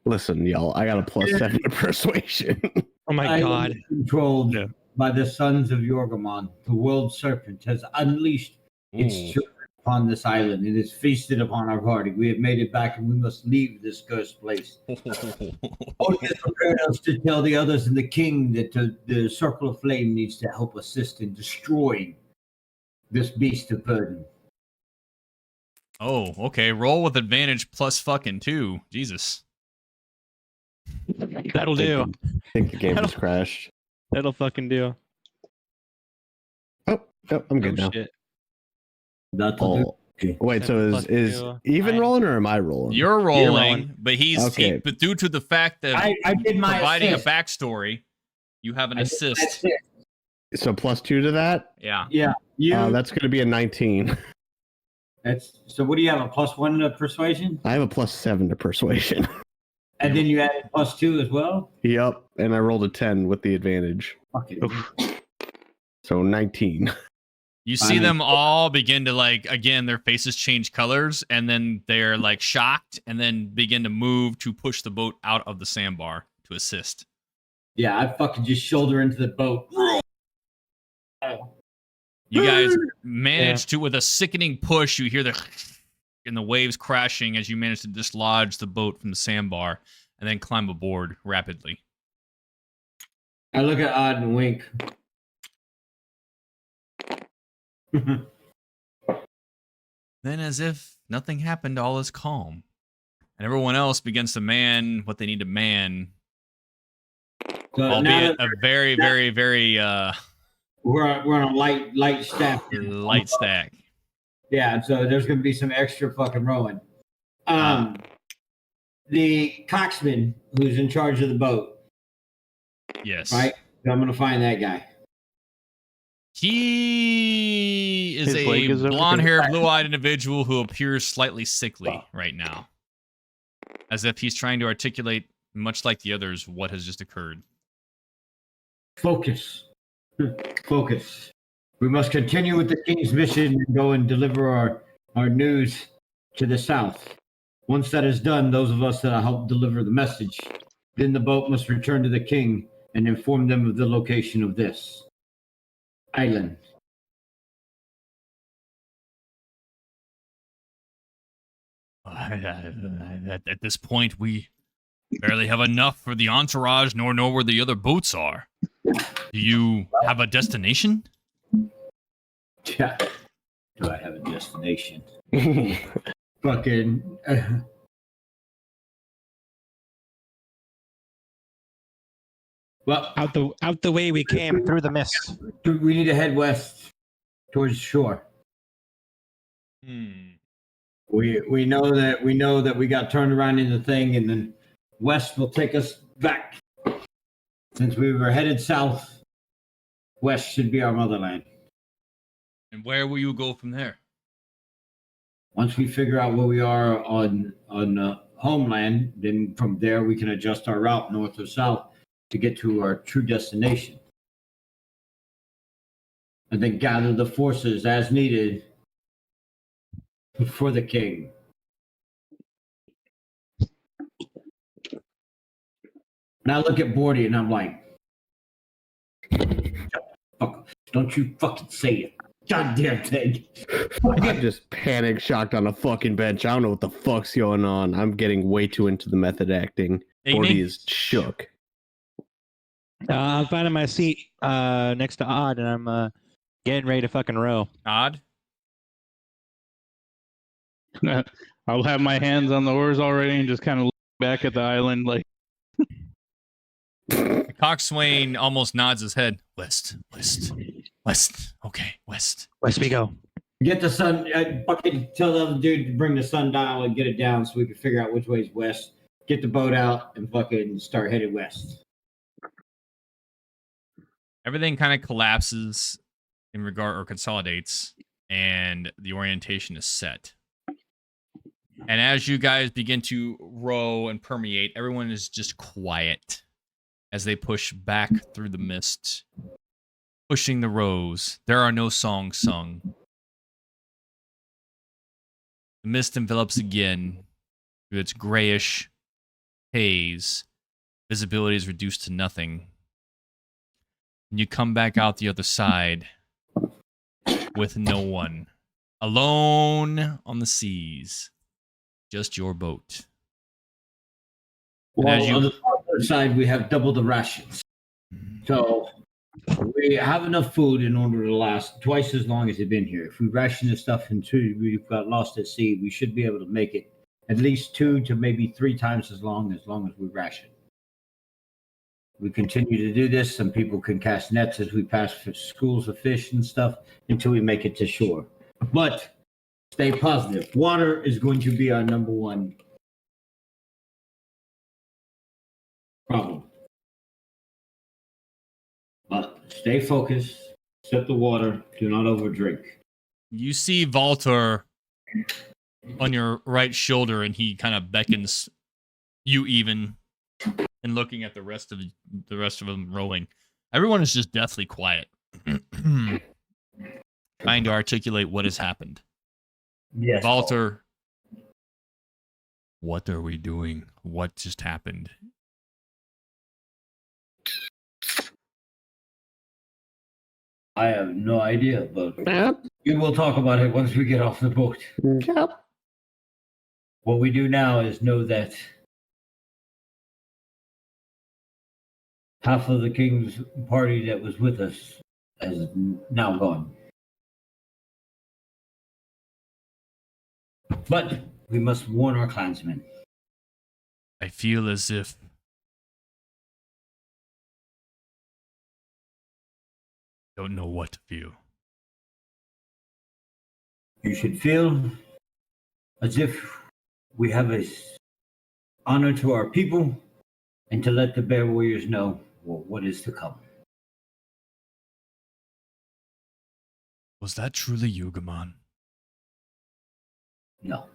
Listen, y'all, I got a +7 to persuasion. Oh my god! Controlled Yeah. by the sons of Yorgamon, the world serpent has unleashed its Ooh. children upon this island. It has feasted upon our party. We have made it back, and we must leave this cursed place. Odin has prepared us to tell the others and the king that the circle of flame needs to help assist in destroying this beast of burden. Oh, okay. Roll with advantage plus fucking 2. Jesus. That'll do. I think the game just crashed. That'll fucking do. Oh, I'm good Oh, now. shit. That'll do. Oh, wait, so Plus is two. even rolling or am I rolling? You're rolling, rolling. but he's Okay. but due to the fact that I did my providing assist. a backstory, you have an I did my assist. assist. So +2 to that? Yeah. Yeah, you. That's going to be a 19. That's so. What do you have? A +1 to persuasion, I have a +7 to persuasion. and then you added +2 as well. Yep, and I rolled a 10 with the advantage. Fucking. So 19. You see them all begin to again, their faces change colors, and then they're shocked, and then begin to move to push the boat out of the sandbar to assist. Yeah, I fucking just shoulder into the boat. You guys manage to, with a sickening push, you hear the waves crashing as you manage to dislodge the boat from the sandbar and then climb aboard rapidly. I look at Odd and wink. Then, as if nothing happened, all is calm. And everyone else begins to man what they need to man, So now albeit that a very, very, very we're on a light staff. light stack. Yeah, so there's going to be some extra fucking rowing. The coxman who's in charge of the boat, Yes. right? I'm going to find that guy. He is His leg a is over blonde-haired, blue-eyed individual who appears slightly sickly right now, as if he's trying to articulate, much like the others, what has just occurred. Focus. Focus. We must continue with the king's mission and go and deliver our news to the south. Once that is done, those of us that help deliver the message, then the boat must return to the king and inform them of the location of this island. At this point, we barely have enough for the entourage, nor know where the other boats are. Do you have a destination? Yeah. Do I have a destination? Fucking. Well, Out the way we came through the mist. we need to head west towards shore. We know that we got turned around in the thing, and then west will take us back. Since we were headed south, west should be our motherland. And where will you go from there? Once we figure out where we are on homeland, then from there we can adjust our route north or south to get to our true destination. And then gather the forces as needed for the king. Now I look at Bordy and I'm like, shut the fuck up. Don't you fucking say it. Goddamn thing. I'm just panic shocked on a fucking bench. I don't know what the fuck's going on. I'm getting way too into the method acting. Igni? 40 is shook. I'm finding my seat next to Odd, and I'm getting ready to fucking row. Odd? I'll have my hands on the oars already and just kind of look back at the island like, The coxswain almost nods his head. West, west. West. Okay, west. West we go. Get the sun. Fucking tell the other dude to bring the sundial and get it down so we can figure out which way is west. Get the boat out and fucking start headed west. Everything kind of collapses in regard or consolidates, and the orientation is set. And as you guys begin to row and permeate, everyone is just quiet as they push back through the mist, pushing the rows. There are no songs sung. The mist envelops again with its grayish haze. Visibility is reduced to nothing. And you come back out the other side with no one. Alone on the seas. Just your boat. And Well, as you- on the other side, we have double the rations. So we have enough food in order to last twice as long as they've been here. If we ration this stuff until we've got lost at sea, we should be able to make it at least 2 to maybe 3 times as long as we ration. We continue to do this. Some people can cast nets as we pass schools of fish and stuff until we make it to shore. But stay positive. Water is going to be our number one problem. But stay focused. Sip the water. Do not overdrink. You see Valter on your right shoulder, and he kind of beckons you even, and looking at the rest of them rowing. Everyone is just deathly quiet, trying to articulate what has happened. Yes. Valter, what are we doing? What just happened? I have no idea, but Yep. we will talk about it once we get off the boat. Yep. What we do now is know that half of the king's party that was with us has now gone. But we must warn our clansmen. I feel as if don't know what to feel. You should feel as if we have a honor to our people and to let the bear warriors know what is to come. Was that truly Yugaman? No.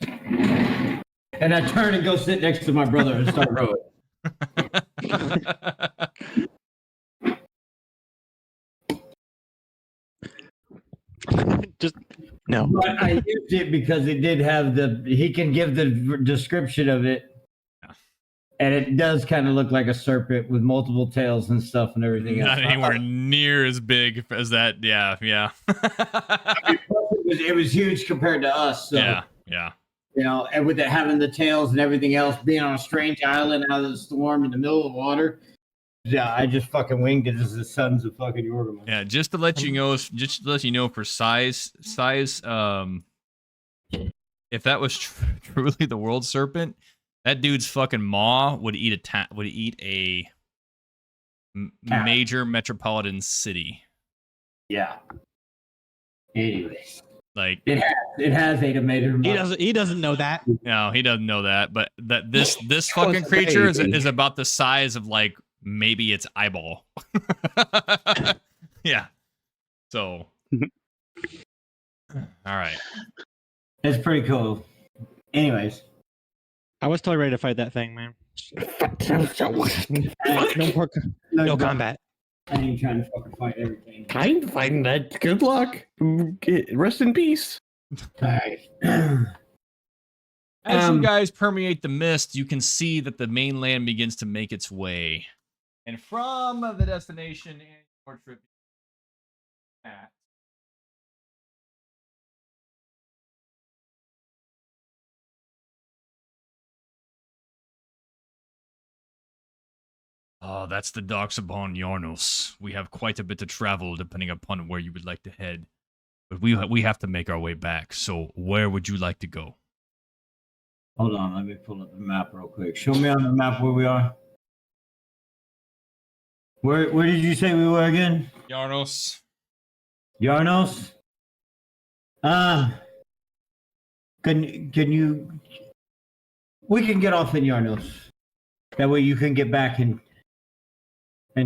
And I turn and go sit next to my brother and start rowing. Just No. But I used it because it did have he can give the description of it. And it does kind of look like a serpent with multiple tails and stuff and everything else. Not anywhere near as big as that. Yeah. It was huge compared to us. So, Yeah. you know, and with it having the tails and everything else, being on a strange island out of the storm in the middle of water. Yeah, I just fucking winged it as the sons of fucking Yorgama. Yeah, just to let you know, for size, if that was truly the world serpent, that dude's fucking maw would eat a major metropolitan city. Yeah. Anyway, Like it has ate a major. he doesn't know that. no, he doesn't know that, but that this fucking creature is about the size of like maybe its eyeball. Yeah. So, all right. It's pretty cool. Anyways, I was totally ready to fight that thing, man. No combat. I ain't trying to fucking fight everything. Kind of fighting that. Good luck. Rest in peace. Alright. As you guys permeate the mist, you can see that the mainland begins to make its way. And from the destination and your trip at oh, that's the docks upon Yarnos. We have quite a bit to travel depending upon where you would like to head. But we have to make our way back. So where would you like to go? Hold on, let me pull up the map real quick. Show me on the map where we are. Where did you say we were again? Yarnos. Yarnos? Can you? We can get off in Yarnos. That way you can get back and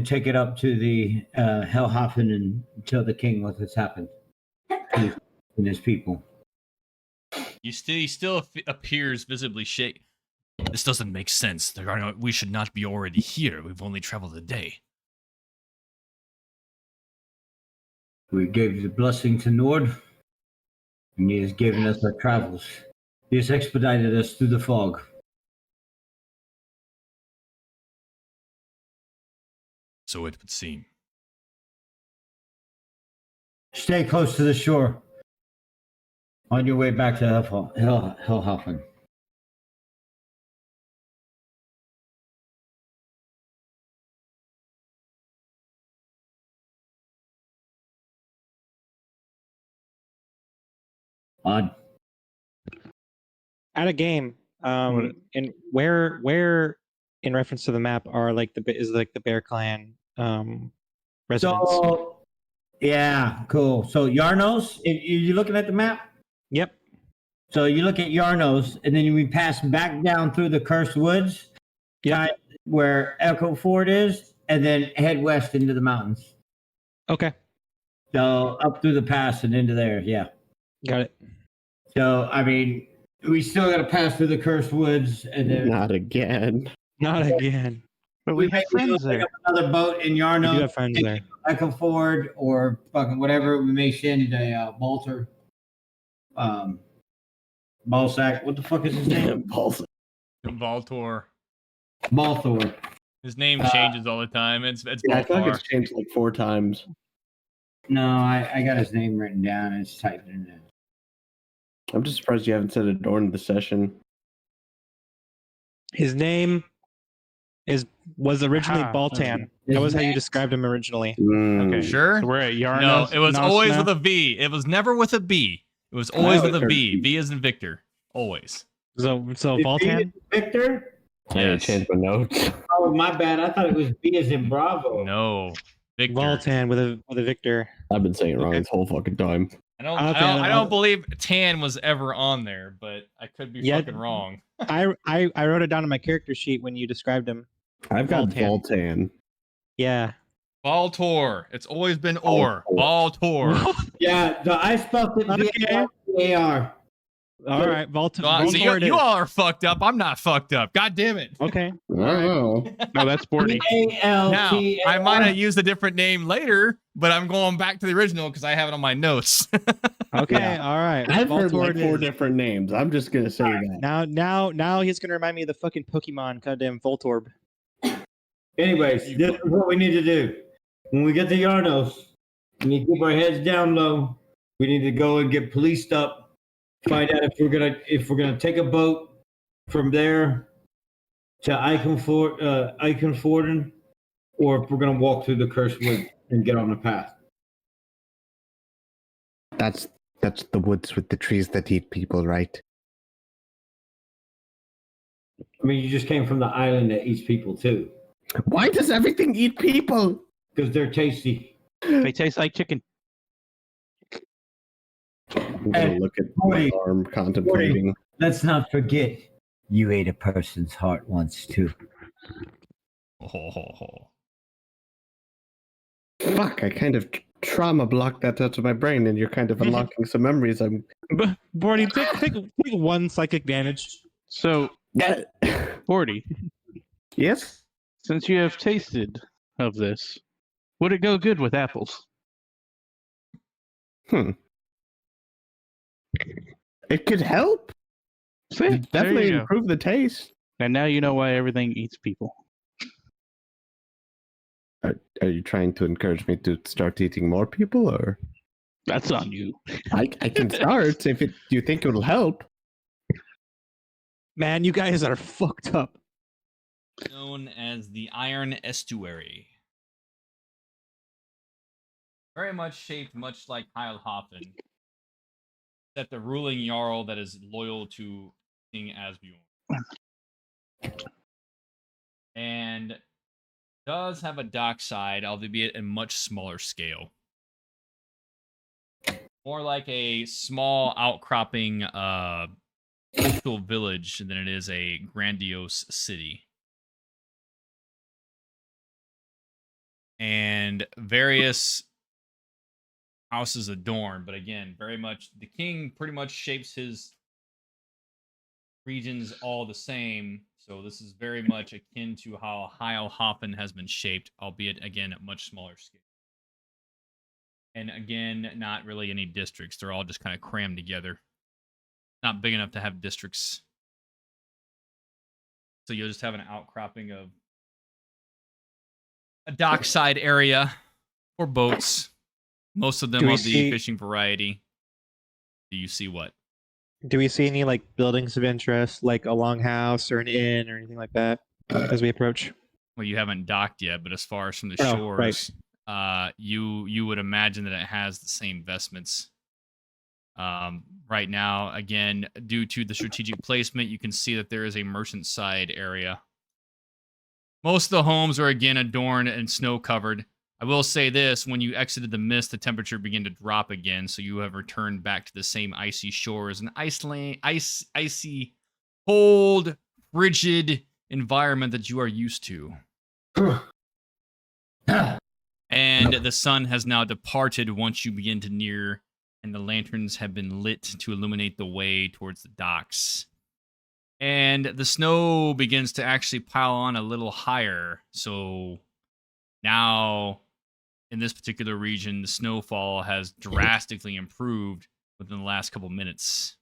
take it up to the Hellhafen and tell the king what has happened and his people. He still appears visibly shaken. This doesn't make sense. We should not be already here. We've only traveled a day. We gave the blessing to Nord, and he has given us our travels. He has expedited us through the fog. So it would seem. Stay close to the shore on your way back to Hellhafen. Odd. At a game, and where in reference to the map are like the Bear Clan residents? So, yeah, cool. So Yarnos, you looking at the map? Yep. So you look at Yarnos, and then we pass back down through the Cursed Woods, where Echo Ford is, and then head west into the mountains. Okay. So up through the pass and into there, yeah. Got it. So I mean, we still got to pass through the Cursed Woods, and then Not again. Not again. But we we may have friends pick there. up another boat in We Yarnos. do have friends there. Echo Ford or fucking whatever. We may send a Balter. Balsack. What the fuck is his name? Balsa. Valtor. Balthor. His name changes all the time. It's Yeah, I feel like Baltar. it's changed like 4 times. No, I got his name written down and it's typed in there. I'm just surprised you haven't said it during the session. His name was originally Aha. Baltan. His That was how you name- described him originally. Okay. Sure? So we're at Yarnos. No, it was always now? with a V. It was never with a B. It was always Oh, with a it's V. a V. V as in Victor. Always. So Is Baltan? B as in Victor? I didn't Yes. change my notes. Oh, my bad. I thought it was B as in Bravo. No. Victor. Baltan with a Victor. I've been saying it wrong this whole fucking time. I don't believe Tan was ever on there, but I could be Yeah. fucking wrong. I wrote it down on my character sheet when you described him. I've got Voltan. Voltan. Yeah. Baltor. It's always been or. Baltor. Yeah, I spelled it Okay. V-A-R. All right, Baltan. So you all are fucked up. I'm not fucked up. God damn it. Okay. Oh. No, that's Bordy. Now, V-A-L-T-A-R. I might have used a different name later, but I'm going back to the original because I have it on my notes. Okay. Yeah. All right. I've heard Baltor like it 4 is. different names. I'm just gonna say that. Now he's gonna remind me of the fucking Pokemon, goddamn Voltorb. Anyways, this is what we need to do. When we get to Yarnos, we need to keep our heads down low. We need to go and get policed up. Find out if we're gonna take a boat from there to Eikenforden, or if we're gonna walk through the Cursed Wood and get on the path. That's the woods with the trees that eat people, right? I mean, you just came from the island that eats people too, Why does everything eat people? because they're tasty. They taste like chicken. I'm gonna Hey, look at my Morty. arm, contemplating. Let's not forget, you ate a person's heart once too. Fuck! I kind of trauma blocked that out of my brain, and you're kind of unlocking some memories. Bordy, take one psychic damage. So, Bordy, Yes. since you have tasted of this, would it go good with apples? It could help. See, It'd there definitely you go. improve the taste. And now you know why everything eats people. Are you trying to encourage me to start eating more people, or That's on you. I can start if you think it'll help? Man, you guys are fucked up. Known as the Iron Estuary. Very much shaped much like Heilhofen. Except the ruling Jarl that is loyal to King Asbjorn. And Does have a dock side, albeit a much smaller scale. More like a small outcropping coastal village than it is a grandiose city. And various houses adorn, but again, very much the king pretty much shapes his regions all the same. So this is very much akin to how Heilhofen has been shaped, albeit again at much smaller scale. And again, not really any districts. They're all just kind of crammed together. Not big enough to have districts. So you'll just have an outcropping of a dockside area for boats. Most of them Do we of the see- fishing variety. Do you see what? Do we see any like buildings of interest, like a longhouse or an inn or anything like that, as we approach? Well, you haven't docked yet, but as far as from the Oh, right. shores, you would imagine that it has the same vestments. Right now, again, due to the strategic placement, you can see that there is a merchant side area. Most of the homes are again adorned and snow covered. I will say this: when you exited the mist, the temperature began to drop again, so you have returned back to the same icy shores and icy, cold, frigid environment that you are used to. And the sun has now departed once you begin to near, and the lanterns have been lit to illuminate the way towards the docks. And the snow begins to actually pile on a little higher. So now, in this particular region, the snowfall has drastically improved within the last couple minutes.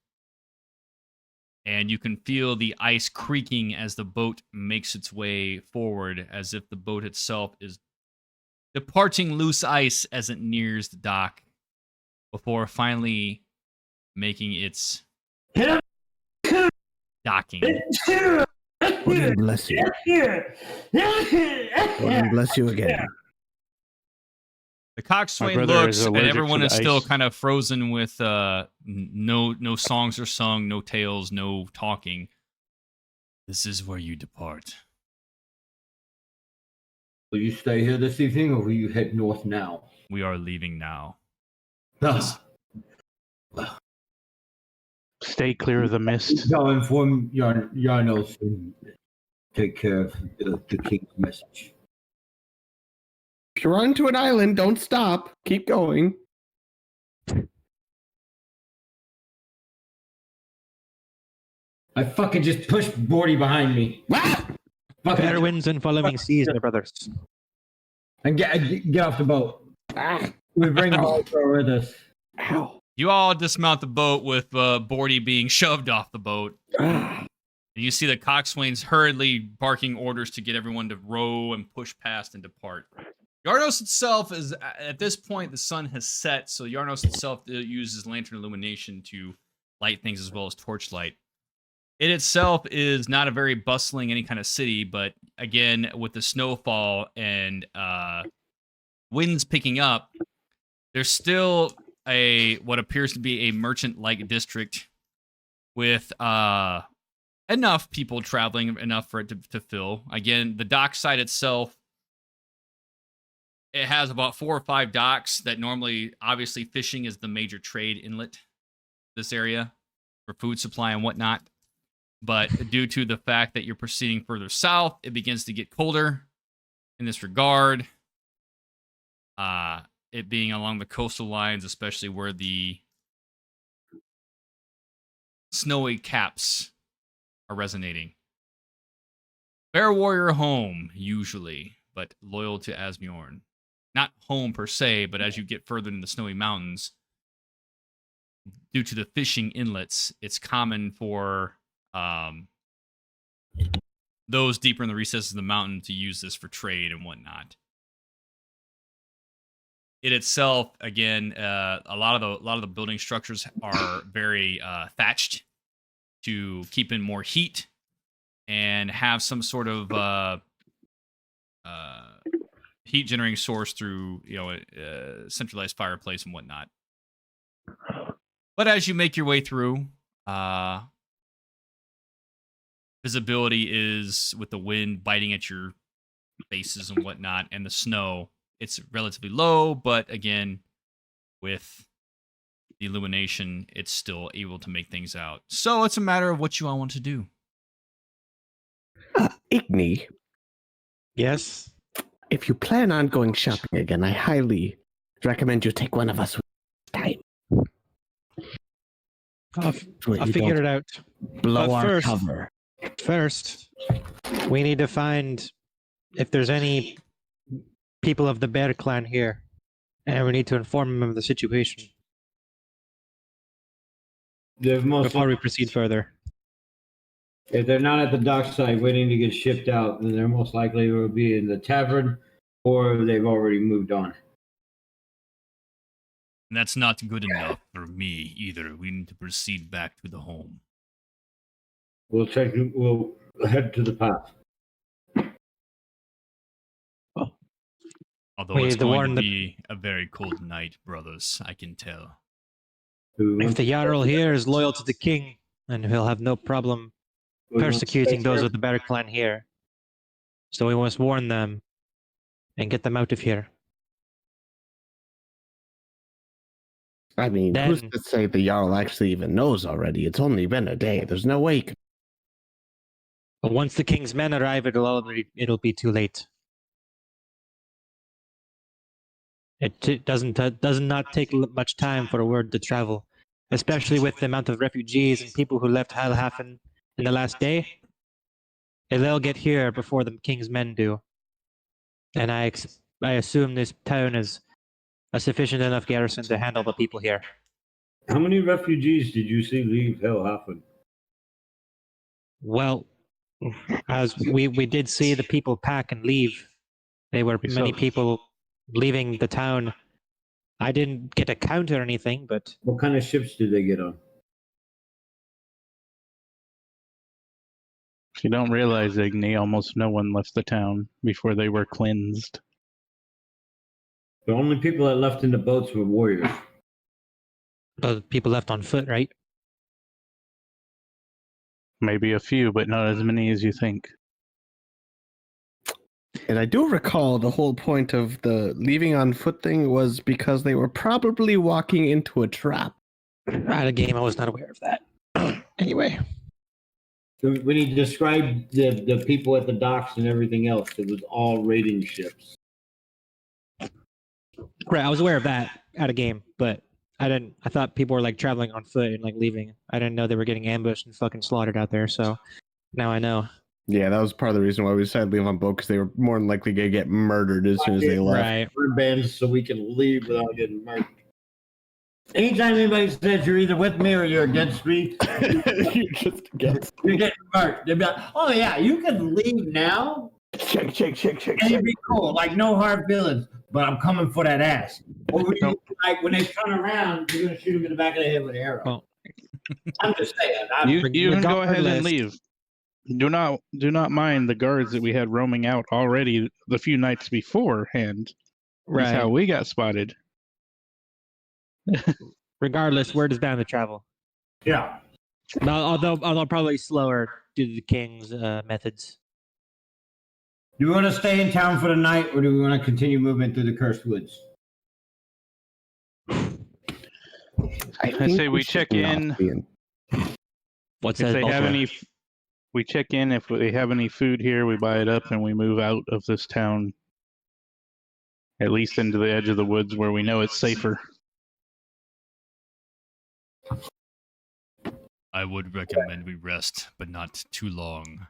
And you can feel the ice creaking as the boat makes its way forward, as if the boat itself is departing loose ice as it nears the dock, before finally making its docking. Odin bless you. Odin bless you again. The coxswain brother looks, is and allergic everyone to is the still ice. kind of frozen with no songs are sung, no tales, no talking. This is where you depart. Will you stay here this evening, or will you head north now? We are leaving now. Ah, Stay clear of the mist. go inform Yarnos and take care of the king's message. If you're onto an island, don't stop. Keep going. I fucking just pushed Bordy behind me. Fucking Fair winds and following seas, my brothers. and get off the boat. We bring Baltar with us. Ow. You all dismount the boat with Bordy being shoved off the boat. Ah. And you see the coxswains hurriedly barking orders to get everyone to row and push past and depart. Yarnos itself is, at this point, the sun has set, so Yarnos itself uses lantern illumination to light things as well as torchlight. It itself is not a very bustling any kind of city, but again, with the snowfall and winds picking up, there's still what appears to be a merchant-like district with enough people traveling, enough for it to fill. Again, the dock site itself, it has about 4 or 5 docks that normally, obviously, fishing is the major trade inlet this area for food supply and whatnot. But due to the fact that you're proceeding further south, it begins to get colder in this regard. It being along the coastal lines, especially where the snowy caps are resonating. Fair warrior home, usually, but loyal to Asmjorn. Not home per se, but as you get further in the snowy mountains, due to the fishing inlets, it's common for those deeper in the recesses of the mountain to use this for trade and whatnot. It itself, again, a lot of the building structures are very thatched to keep in more heat and have some sort of heat generating source through a centralized fireplace and whatnot. But as you make your way through, visibility is with the wind biting at your faces and whatnot, and the snow, it's relatively low, but again, with the illumination, it's still able to make things out. So it's a matter of what you all want to do. Igni, Yes. if you plan on going shopping again, I highly recommend you take one of us with time. I'll So you figure don't it out. blow But our first- cover. First, we need to find if there's any people of the Bear clan here, and we need to inform them of the situation There's most before we proceed further. If they're not at the dockside waiting to get shipped out, then they're most likely will be in the tavern, or they've already moved on. And that's not good enough for me either. We need to proceed back to the home. We'll head to the path. Although We it's need to going warn to the- be a very cold night, brothers, I can tell. If the Jarl here is loyal to the king, then he'll have no problem persecuting those of the Bear clan here. So we must warn them and get them out of here. I mean, Then- who's to say the Jarl actually even knows already? It's only been a day. There's no way. But once the king's men arrive, it'll be too late. It does not take much time for a word to travel, especially with the amount of refugees and people who left Halhafen in the last day. They'll get here before the king's men do, and I assume this town is a sufficient enough garrison to handle the people here. How many refugees did you see leave Hellhafen? Well, as we did see the people pack and leave, there were many people leaving the town. I didn't get a count or anything, but What kind of ships did they get on? If you don't realize, Igni, almost no one left the town before they were cleansed. The only people that left in the boats were warriors. the people left on foot, right? Maybe a few, but not as many as you think. And I do recall the whole point of the leaving on foot thing was because they were probably walking into a trap. At a game, I was not aware of that. Anyway, So when he described the people at the docks and everything else, it was all raiding ships. right, I was aware of that at a game, but I didn't. I thought people were like traveling on foot and like leaving. I didn't know they were getting ambushed and fucking slaughtered out there. So now I know. Yeah, that was part of the reason why we decided to leave on boat, because they were more than likely going to get murdered as soon as they left. Right. We're bands so we can leave without getting murdered. Anytime anybody says you're either with me or you're against me, You just get you're getting murdered. They'll be like, oh yeah, you can leave now check. and it'd be cool, like no hard feelings, but I'm coming for that ass. Or would you, like when they turn around, you're gonna shoot them in the back of the head with an arrow. Well, I'm just saying. You can go ahead and regardless- leave. Do not mind the guards that we had roaming out already the few nights beforehand. That's how we got spotted. Regardless, word is bound to travel. Yeah. Although probably slower due to the king's methods. Do we want to stay in town for the night, or do we want to continue moving through the cursed woods? I say we check in. What's If that? they have any, we check in. If they have any food here, we buy it up and we move out of this town. At least into the edge of the woods where we know it's safer. I would recommend we rest, but not too long.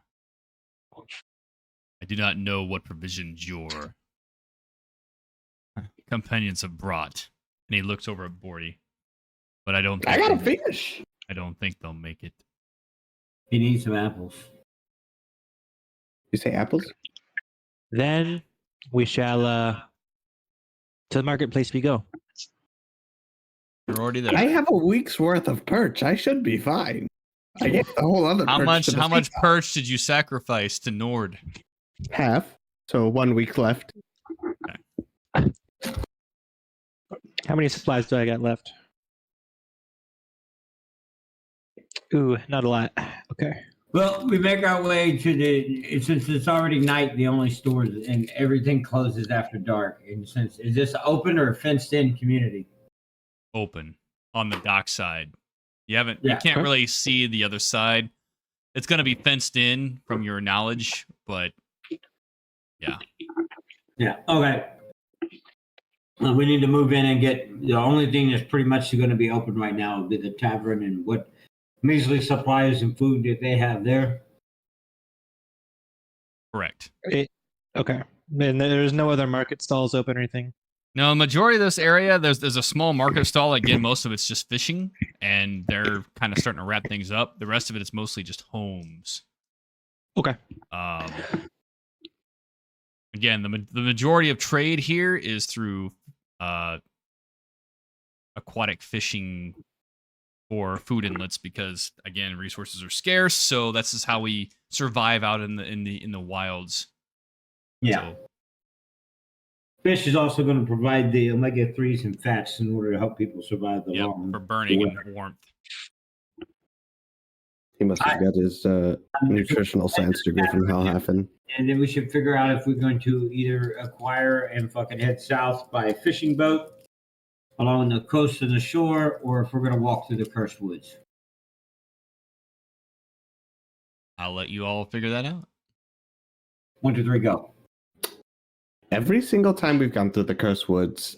I do not know what provisions your companions have brought. And he looks over at Bordy. But I don't think I got a fish. I don't think they'll make it. He needs some apples. You say apples? Then we shall to the marketplace we go. You're already there. I have a week's worth of perch. I should be fine. I get the whole other How perch much to the how much seagull. perch did you sacrifice to Nord? Half. So 1 week left. How many supplies do I got left? Ooh, not a lot. Okay. Well, we make our way to since it's already night, the only stores and everything closes after dark. And since is this open or fenced in community? Open on the dock side. You Yeah. can't really see the other side. It's going to be fenced in from your knowledge, but yeah. Yeah. Okay. We need to move in and get the only thing that's pretty much going to be open right now will be the tavern and what measly supplies and food that they have there. Correct. Okay. And there's no other market stalls open or anything? No, majority of this area, there's a small market stall. Again, most of it's just fishing, and they're kind of starting to wrap things up. The rest of it is mostly just homes. Okay. Again, the majority of trade here is through aquatic fishing for food inlets because, again, resources are scarce. So that's just how we survive out in the wilds. Yeah. So, Fish is also going to provide the omega-3s and fats in order to help people survive the yep, long for burning and warmth. He must have got his nutritional science degree from Hellhafen. And then we should figure out if we're going to either acquire and fucking head south by a fishing boat along the coast and the shore, or if we're going to walk through the cursed woods. I'll let you all figure that out. 1, 2, 3, go. Every single time we've gone through the Cursed Woods,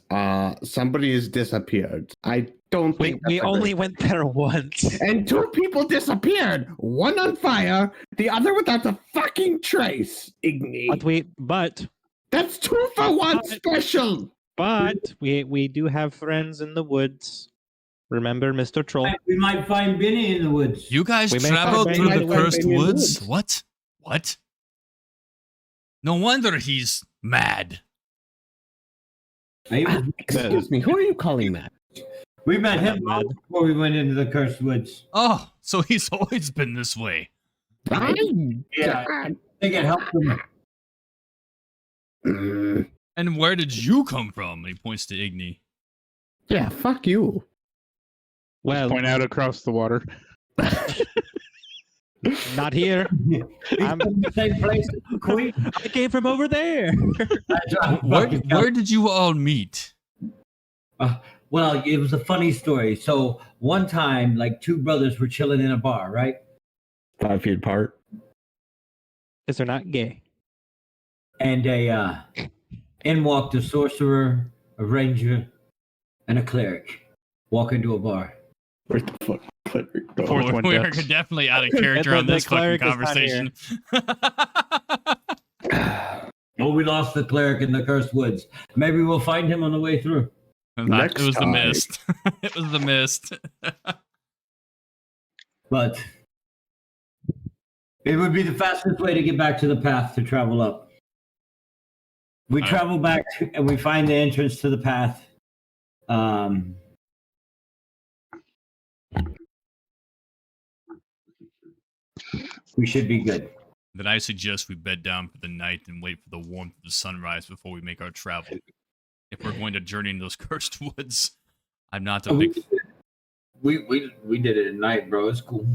somebody has disappeared. I don't think We only went there once. And 2 people disappeared. One on fire, the other without a fucking trace. Igni. But That's 2 for 1 special. we do have friends in the woods. Remember Mr. Troll? We might find Benny in the woods. You guys We may traveled find through Benny the in cursed the woods? woods. What? No wonder he's mad. Excuse me, who are you calling that? We met him long before we went into the cursed woods. Oh, so he's always been this way. Yeah, I think it helped him. And where did you come from? And he points to Igni. Yeah, fuck you. Well, Point out across the water. not here. He's I'm- from the same place as the Queen. I came from over there. Where did you all meet? Well, it was a funny story. So one time, like 2 brothers were chilling in a bar, right? 5 feet apart. Because they're not gay. And in walked a sorcerer, a ranger, and a cleric. Walk into a bar. Where the fuck? Fourth one We're ducks. definitely out of character The on this fucking cleric is not conversation. Oh, we lost the cleric in the cursed woods. Maybe we'll find him on the way through. Next It was the time. mist. It was the mist. But it would be the fastest way to get back to the path to travel up. We All right. travel back and we find the entrance to the path. We should be good. Then I suggest we bed down for the night and wait for the warmth of the sunrise before we make our travel. If we're going to journey in those cursed woods, I'm not a big. We did it at night, bro. It's cool.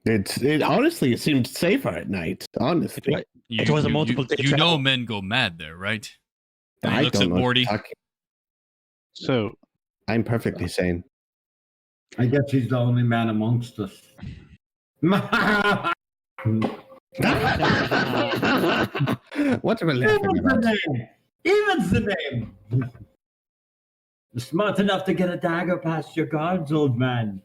It honestly, it seemed safer at night. Honestly, It was a multiple day You know, travel. men go mad there, right? He I looks don't at know what Morty. you're talking- So, I'm perfectly sane. I guess he's the only man amongst us. What are we laughing Even's the about? name. Even's the name. You're smart enough to get a dagger past your guards, old man.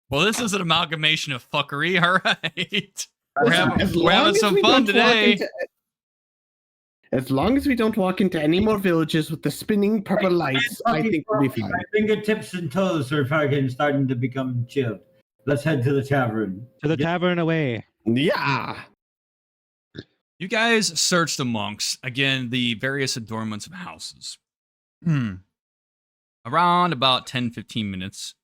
Well, this is an amalgamation of fuckery, all right? We're having, As we're having long as some we fun don't walk today. As long as we don't walk into any more villages with the spinning purple lights, I think we'll be fine. My fingertips and toes are fucking starting to become chilled. Let's head to the tavern. To the tavern away. Yeah. You guys searched amongst, again, the various adornments of houses. Around about 10, 15 minutes,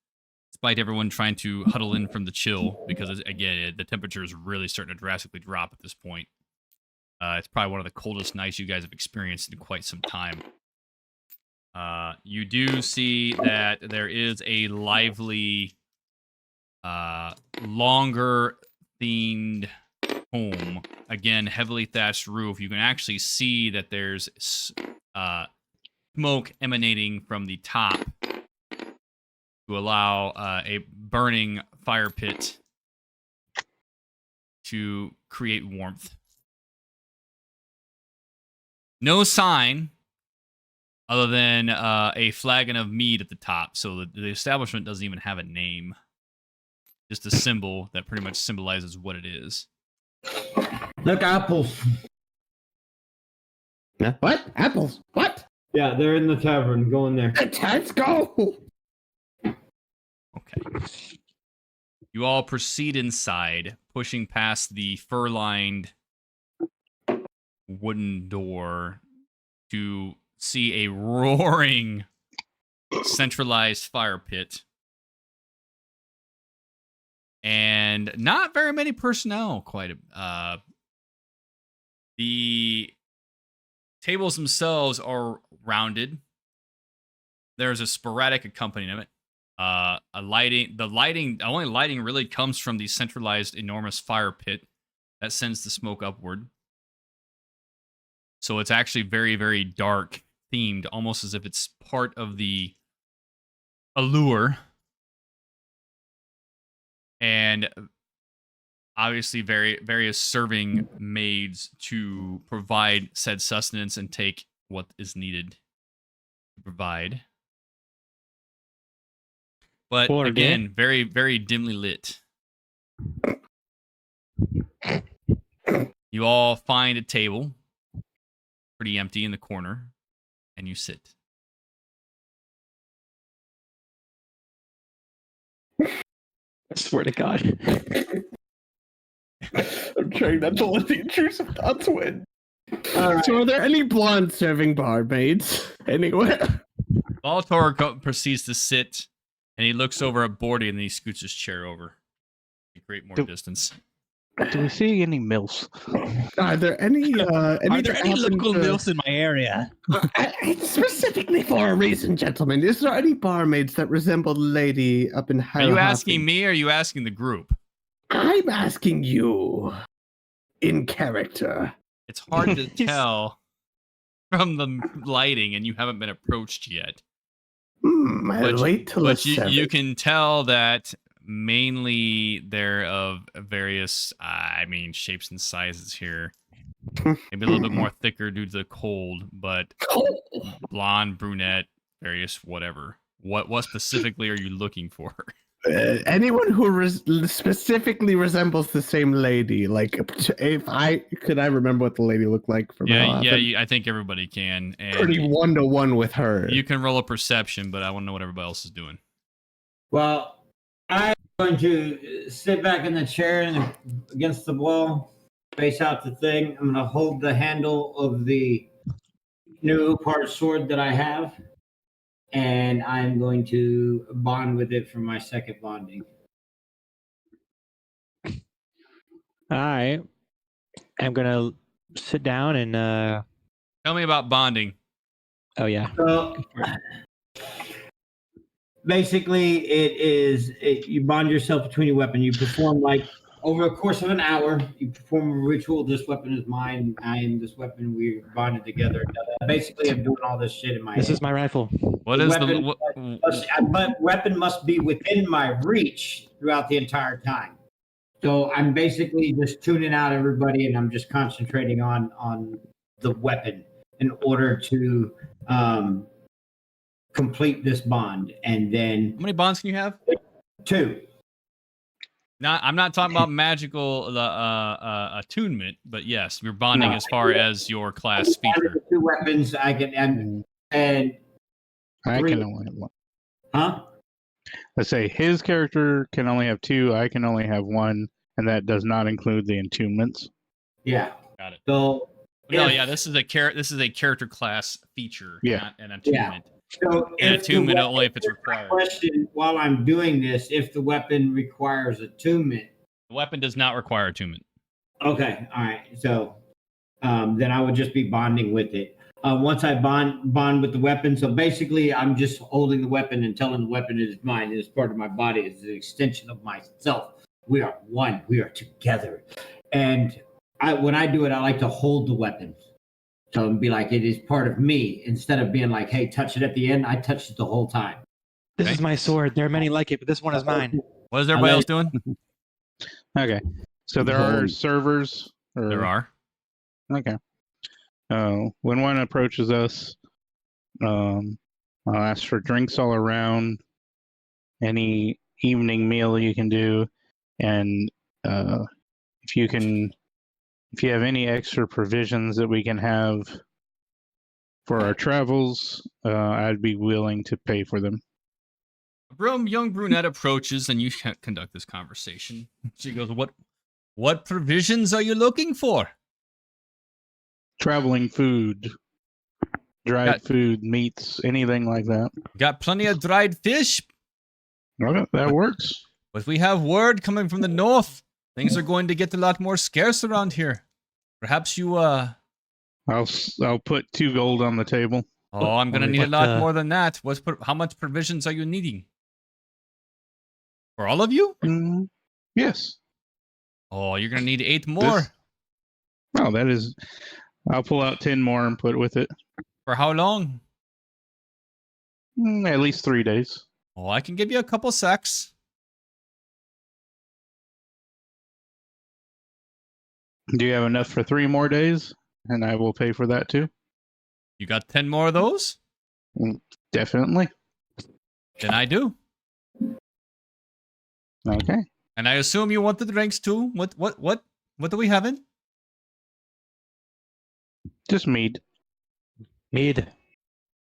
despite everyone trying to huddle in from the chill, because, again, the temperature is really starting to drastically drop at this point. It's probably one of the coldest nights you guys have experienced in quite some time. You do see that there is a lively longer themed home. Again, heavily thatched roof. You can actually see that there's smoke emanating from the top to allow a burning fire pit to create warmth. No sign other than a flagon of mead at the top. So the establishment doesn't even have a name. Just a symbol that pretty much symbolizes what it is. Look, apples. What? Apples? What? Yeah, they're in the tavern. Go in there. Let's go. Okay. You all proceed inside, pushing past the fur-lined wooden door to see a roaring centralized fire pit. And not very many personnel, the tables themselves are rounded. There's a sporadic accompaniment. The only lighting really comes from the centralized enormous fire pit that sends the smoke upward. So it's actually very, very dark themed, almost as if it's part of the allure. And obviously various serving maids to provide said sustenance and take what is needed to provide. But Order. again, very, very dimly lit. You all find a table, pretty empty in the corner, and you sit. I swear to God. I'm trying not to let the intrusive thoughts win. So are there any blonde serving barmaids anywhere? Voltor proceeds to sit, and he looks over at Bordy, and then he scoots his chair over to create more distance. Do we see any milfs? Are there any Are there any local to... milfs in my area? Specifically for a reason, gentlemen. Is there any barmaids that resemble the lady up in Are you asking me, or are you asking the group? I'm asking you in character. It's hard to tell from the lighting, and you haven't been approached yet. I'll wait till but you can tell that mainly they're of various, shapes and sizes here. Maybe a little bit more thicker due to the cold, but blonde, brunette, various whatever. What specifically are you looking for? Anyone who specifically resembles the same lady. Like, I remember what the lady looked like from I think everybody can. And pretty 1-to-1 with her. You can roll a perception, but I want to know what everybody else is doing. Well, I'm going to sit back in the chair and against the wall, face out the thing. I'm going to hold the handle of the new part sword that I have, and I'm going to bond with it for my second bonding. Alright. I'm gonna sit down and Tell me about bonding. oh yeah. So, basically, you bond yourself between your weapon. You perform over the course of an hour. You perform a ritual. This weapon is mine. I am this weapon. We're bonded together. Basically, I'm doing all this shit in my. This is my rifle. What is the weapon must be within my reach throughout the entire time. So I'm basically just tuning out everybody, and I'm just concentrating on the weapon in order to complete this bond. And then how many bonds can you have? 2. I'm not talking about magical attunement, but yes, you're bonding as far as your class feature. 2 weapons I can and I 3. can only have one. Huh? Let's say his character can only have 2. I can only have 1, and that does not include the attunements. Yeah. Got it. So this is a character class feature, not an attunement. Yeah. So and attunement only if it's required. Question while I'm doing this, if the weapon requires attunement. The weapon does not require attunement. Okay, all right. So then I would just be bonding with it. once I bond with the weapon. So basically, I'm just holding the weapon and telling the weapon it is mine. It is part of my body. It's an extension of myself. We are one. We are together. And when I do it, I like to hold the weapon. So be like, it is part of me. Instead of being like, hey, touch it at the end, I touched it the whole time. This is my sword. There are many like it, but this one is mine. What is everybody else doing? Okay. So there are servers. There are. Okay. When one approaches us, I'll ask for drinks all around, any evening meal you can do, and if you have any extra provisions that we can have for our travels, I'd be willing to pay for them. A young brunette approaches, and you conduct this conversation. She goes, "What provisions are you looking for?" Traveling food, dried food, meats, anything like that. Got plenty of dried fish. Okay, that works. But we have word coming from the north. Things are going to get a lot more scarce around here. Perhaps you, I'll put 2 gold on the table. Oh, I'm gonna need a lot more than that. How much provisions are you needing? For all of you? Yes. Oh, you're gonna need 8 more. Oh, that is. I'll pull out 10 more and put with it. For how long? At least 3 days. Oh, I can give you a couple sacks. Do you have enough for 3 more days? And I will pay for that too. You got 10 more of those? Definitely. Then I do. Okay. And I assume you want the drinks too. What do we have in? Just mead. Mead.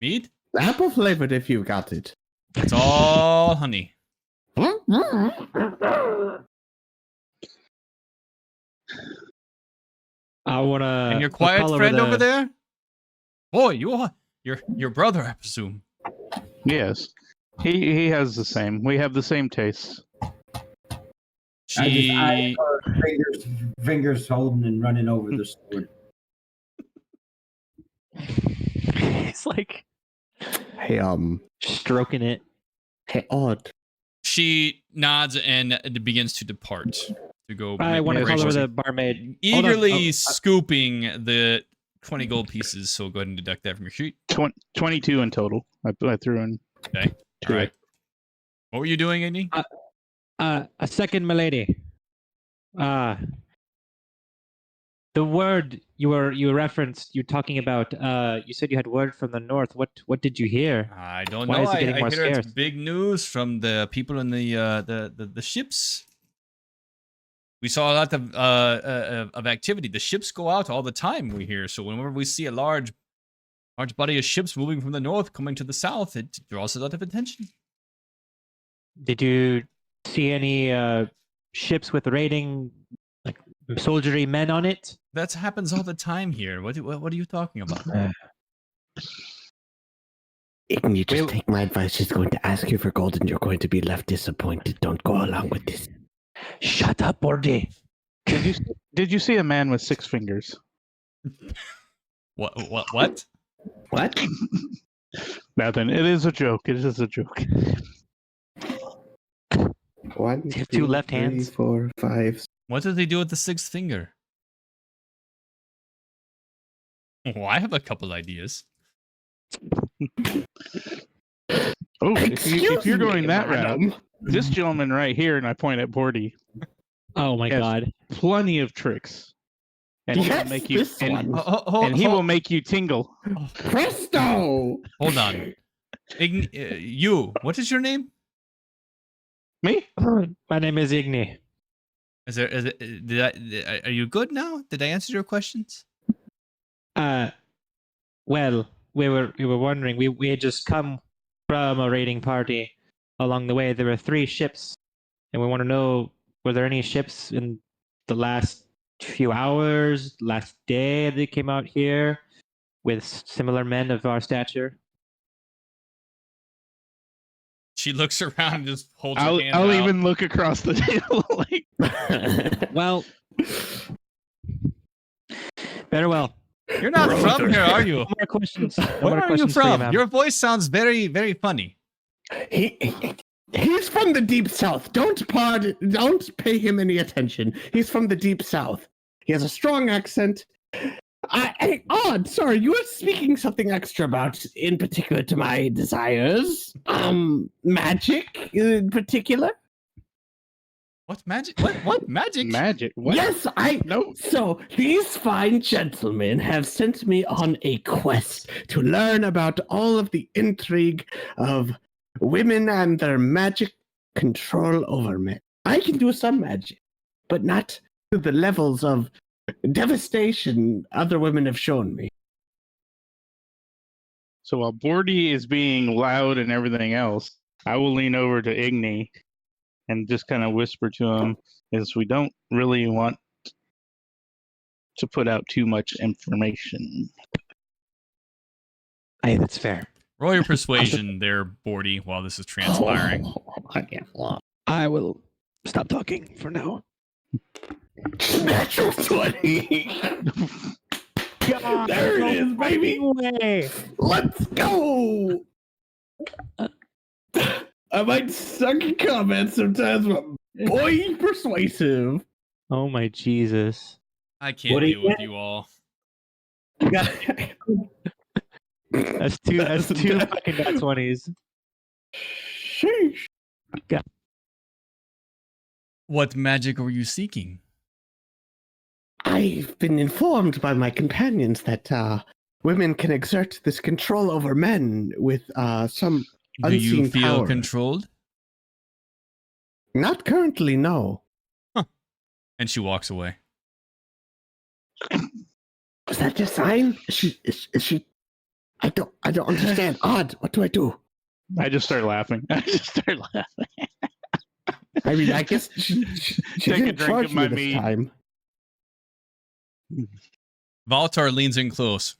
Mead? Apple flavored if you got it. It's all honey. I wanna. And your quiet friend over there? Boy, your brother, I presume. Yes. He has the same. We have the same tastes. She fingers holding and running over the sword. It's like Hey, stroking it. hey, Odd. She nods and begins to depart to go. I want to call over the barmaid. Hold on. Eagerly scooping the 20 gold pieces. So go ahead and deduct that from your sheet. 22 in total. I threw in. Okay. All right. What were you doing, Igni? A second, milady. The word you referenced, you talking about. You said you had word from the north. What did you hear? I don't Why know. is it I getting more hear it's scarce? big news from the people in the ships. We saw a lot of activity. The ships go out all the time, we hear. So whenever we see a large body of ships moving from the north coming to the south, it draws a lot of attention. Did you see any ships with raiding, like soldiery men on it? That happens all the time here. What are you talking about? Can you just take my advice? She's going to ask you for gold and you're going to be left disappointed. Don't go along with this. Shut up, Bordy. Did you see a man with 6 fingers? What? What? Nothing. It is a joke. It is a joke. 1, You have 2 left 3, hands. 4, 5. What does he do with the 6th finger? Oh, I have a couple ideas. Oh, if you're going that madam. route, this gentleman right here, and I point at Bordy, Oh my Yes. god. plenty of tricks, and he will Yes, make you this one. and he will make you tingle. Presto! Hold on. You. What is your name? Me? My name is Igni. Are you good now? Did I answer your questions? Well, we were wondering. We had just come from a raiding party. Along the way, there were 3 ships, and we want to know: were there any ships in the last few hours, last day that came out here with similar men of our stature? She looks around and just holds her I'll hand out. even look across the table. Like, Well, very well. You're not from here, are you? No more questions. No Where more are you questions for from? ma'am. Your voice sounds very, very funny. He's from the deep south. Don't pay him any attention. He's from the deep south. He has a strong accent. Odd, sorry, you were speaking something extra about, in particular, to my desires. Magic in particular? What's magic? What magic? Magic? What? Yes, No. So, these fine gentlemen have sent me on a quest to learn about all of the intrigue of women and their magic control over men. I can do some magic, but not to the levels of devastation other women have shown me. So while Bordy is being loud and everything else, I will lean over to Igni and just kind of whisper to him, is we don't really want to put out too much information. Hey, that's fair. Roll your persuasion there, Bordy, while this is transpiring. I will stop talking for now. Natural 20! God, There it is, baby! way. Let's go! I might suck in comments sometimes, but boy, he's persuasive. Oh my Jesus. I can't What do you deal with get? you all. That's two fucking nat 20s. Sheesh. What magic were you seeking? I've been informed by my companions that women can exert this control over men with some Do you unseen feel power. controlled? Not currently, no. And she walks away. Was that your sign? Is she? I don't understand. Odd. What do I do? I just start laughing. I mean, I guess she Take a didn't drink charge of my me this mead. time. Valtar leans in close.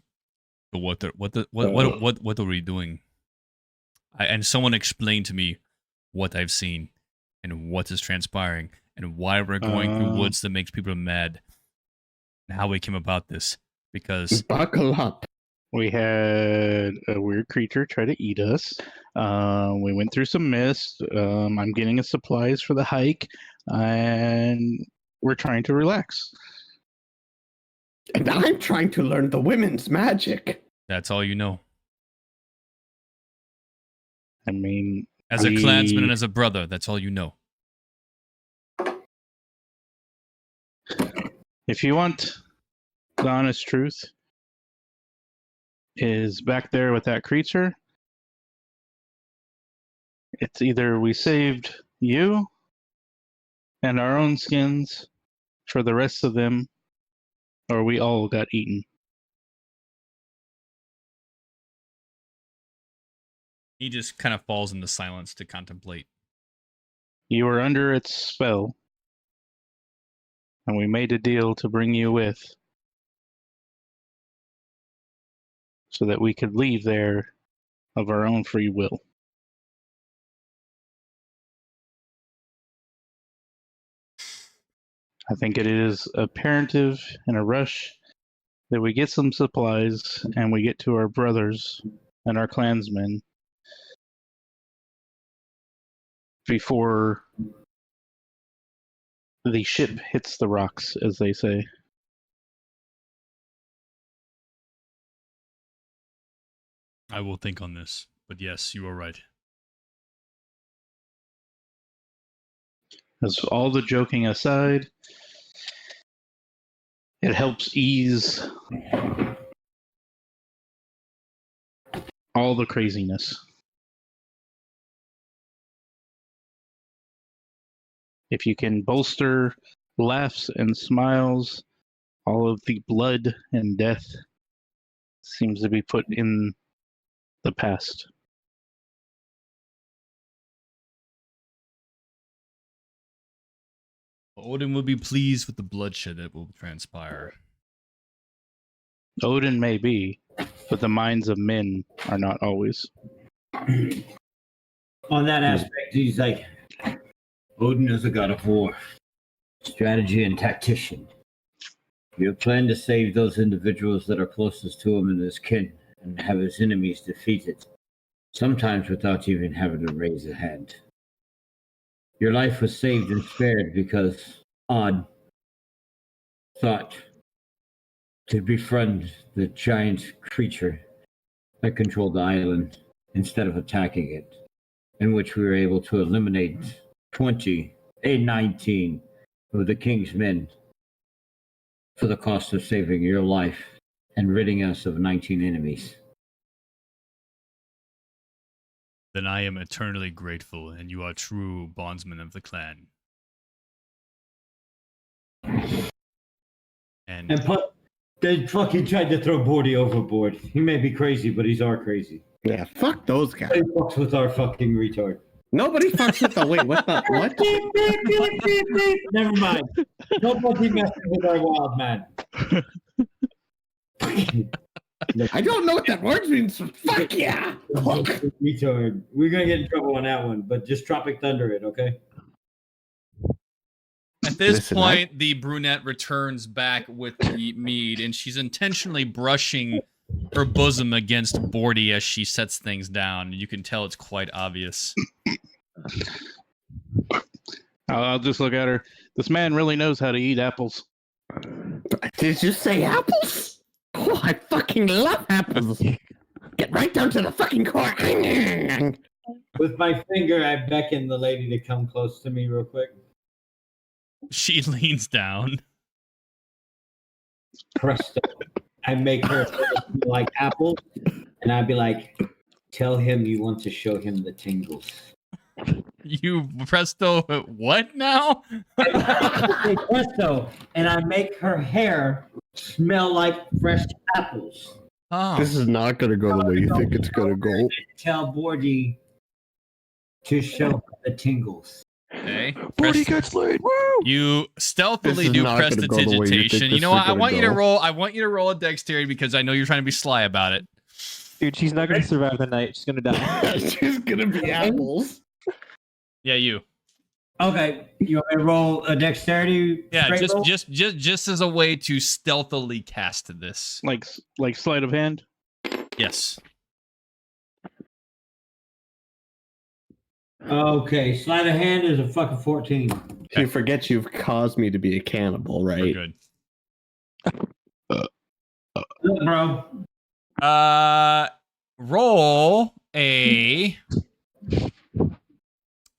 But what are we doing? And someone explain to me what I've seen and what is transpiring and why we're going through woods that makes people mad and how we came about this. Because Buckle up. We had a weird creature try to eat us. We went through some mist. I'm getting us supplies for the hike, and we're trying to relax. And I'm trying to learn the women's magic. that's all you know. I mean, As a clansman and as a brother, that's all you know. if you want the honest truth, is back there with that creature. It's either we saved you and our own skins for the rest of them, or we all got eaten. He just kind of falls into silence to contemplate. You were under its spell, and we made a deal to bring you with so that we could leave there of our own free will. I think it is imperative in a rush that we get some supplies and we get to our brothers and our clansmen before the ship hits the rocks, as they say. I will think on this. But yes, you are right. As all the joking aside, it helps ease all the craziness. If you can bolster laughs and smiles, all of the blood and death seems to be put in the past. Odin will be pleased with the bloodshed that will transpire. Odin may be, but the minds of men are not always. On that aspect, he's like, Odin is a god of war, strategy, and tactician. You plan to save those individuals that are closest to him and his kin and have his enemies defeated, sometimes without even having to raise a hand. Your life was saved and spared because Odd thought to befriend the giant creature that controlled the island instead of attacking it, in which we were able to eliminate 19 of the king's men for the cost of saving your life and ridding us of 19 enemies. Then I am eternally grateful, and you are true bondsmen of the clan. And They fucking tried to throw Bordy overboard. He may be crazy, but he's our crazy. Yeah, fuck those guys. He fucks with our fucking retard. Nobody fucks with the wait. What the what? Beep, beep, beep, beep, beep. Never mind. Nobody messing with our wild man. I don't know what that word means. Fuck yeah! Retard. We're gonna get in trouble on that one, but just Tropic Thunder it, okay? at this Listen, point, the brunette returns back with the mead, and she's intentionally brushing her bosom against Bordy as she sets things down. You can tell it's quite obvious. I'll just look at her. This man really knows how to eat apples. Did you say apples? Oh, I fucking love apples. Get right down to the fucking core. With my finger, I beckon the lady to come close to me real quick. She leans down. Presto. I make her like apples, and I'd be like, tell him you want to show him the tingles. You presto what now? I say presto, and I make her hair smell like fresh apples. Oh. This is not gonna go the way you think it's gonna go. Tell Bordy to show her the tingles. Okay. Bordy gets laid. Woo! You stealthily This is do not gonna go the way you think prestidigitation. You this know is what? I gonna want you to go. roll. I want you to roll a dexterity because I know you're trying to be sly about it. Dude, she's not gonna survive the night. She's gonna die. She's gonna be apples. Yeah, you. Okay, you want me to roll a dexterity? Yeah, straight roll? just as a way to stealthily cast this. Like sleight of hand. Yes. Okay, sleight of hand is a fucking 14. You forget you've caused me to be a cannibal, We're right? good. Look, bro. Roll a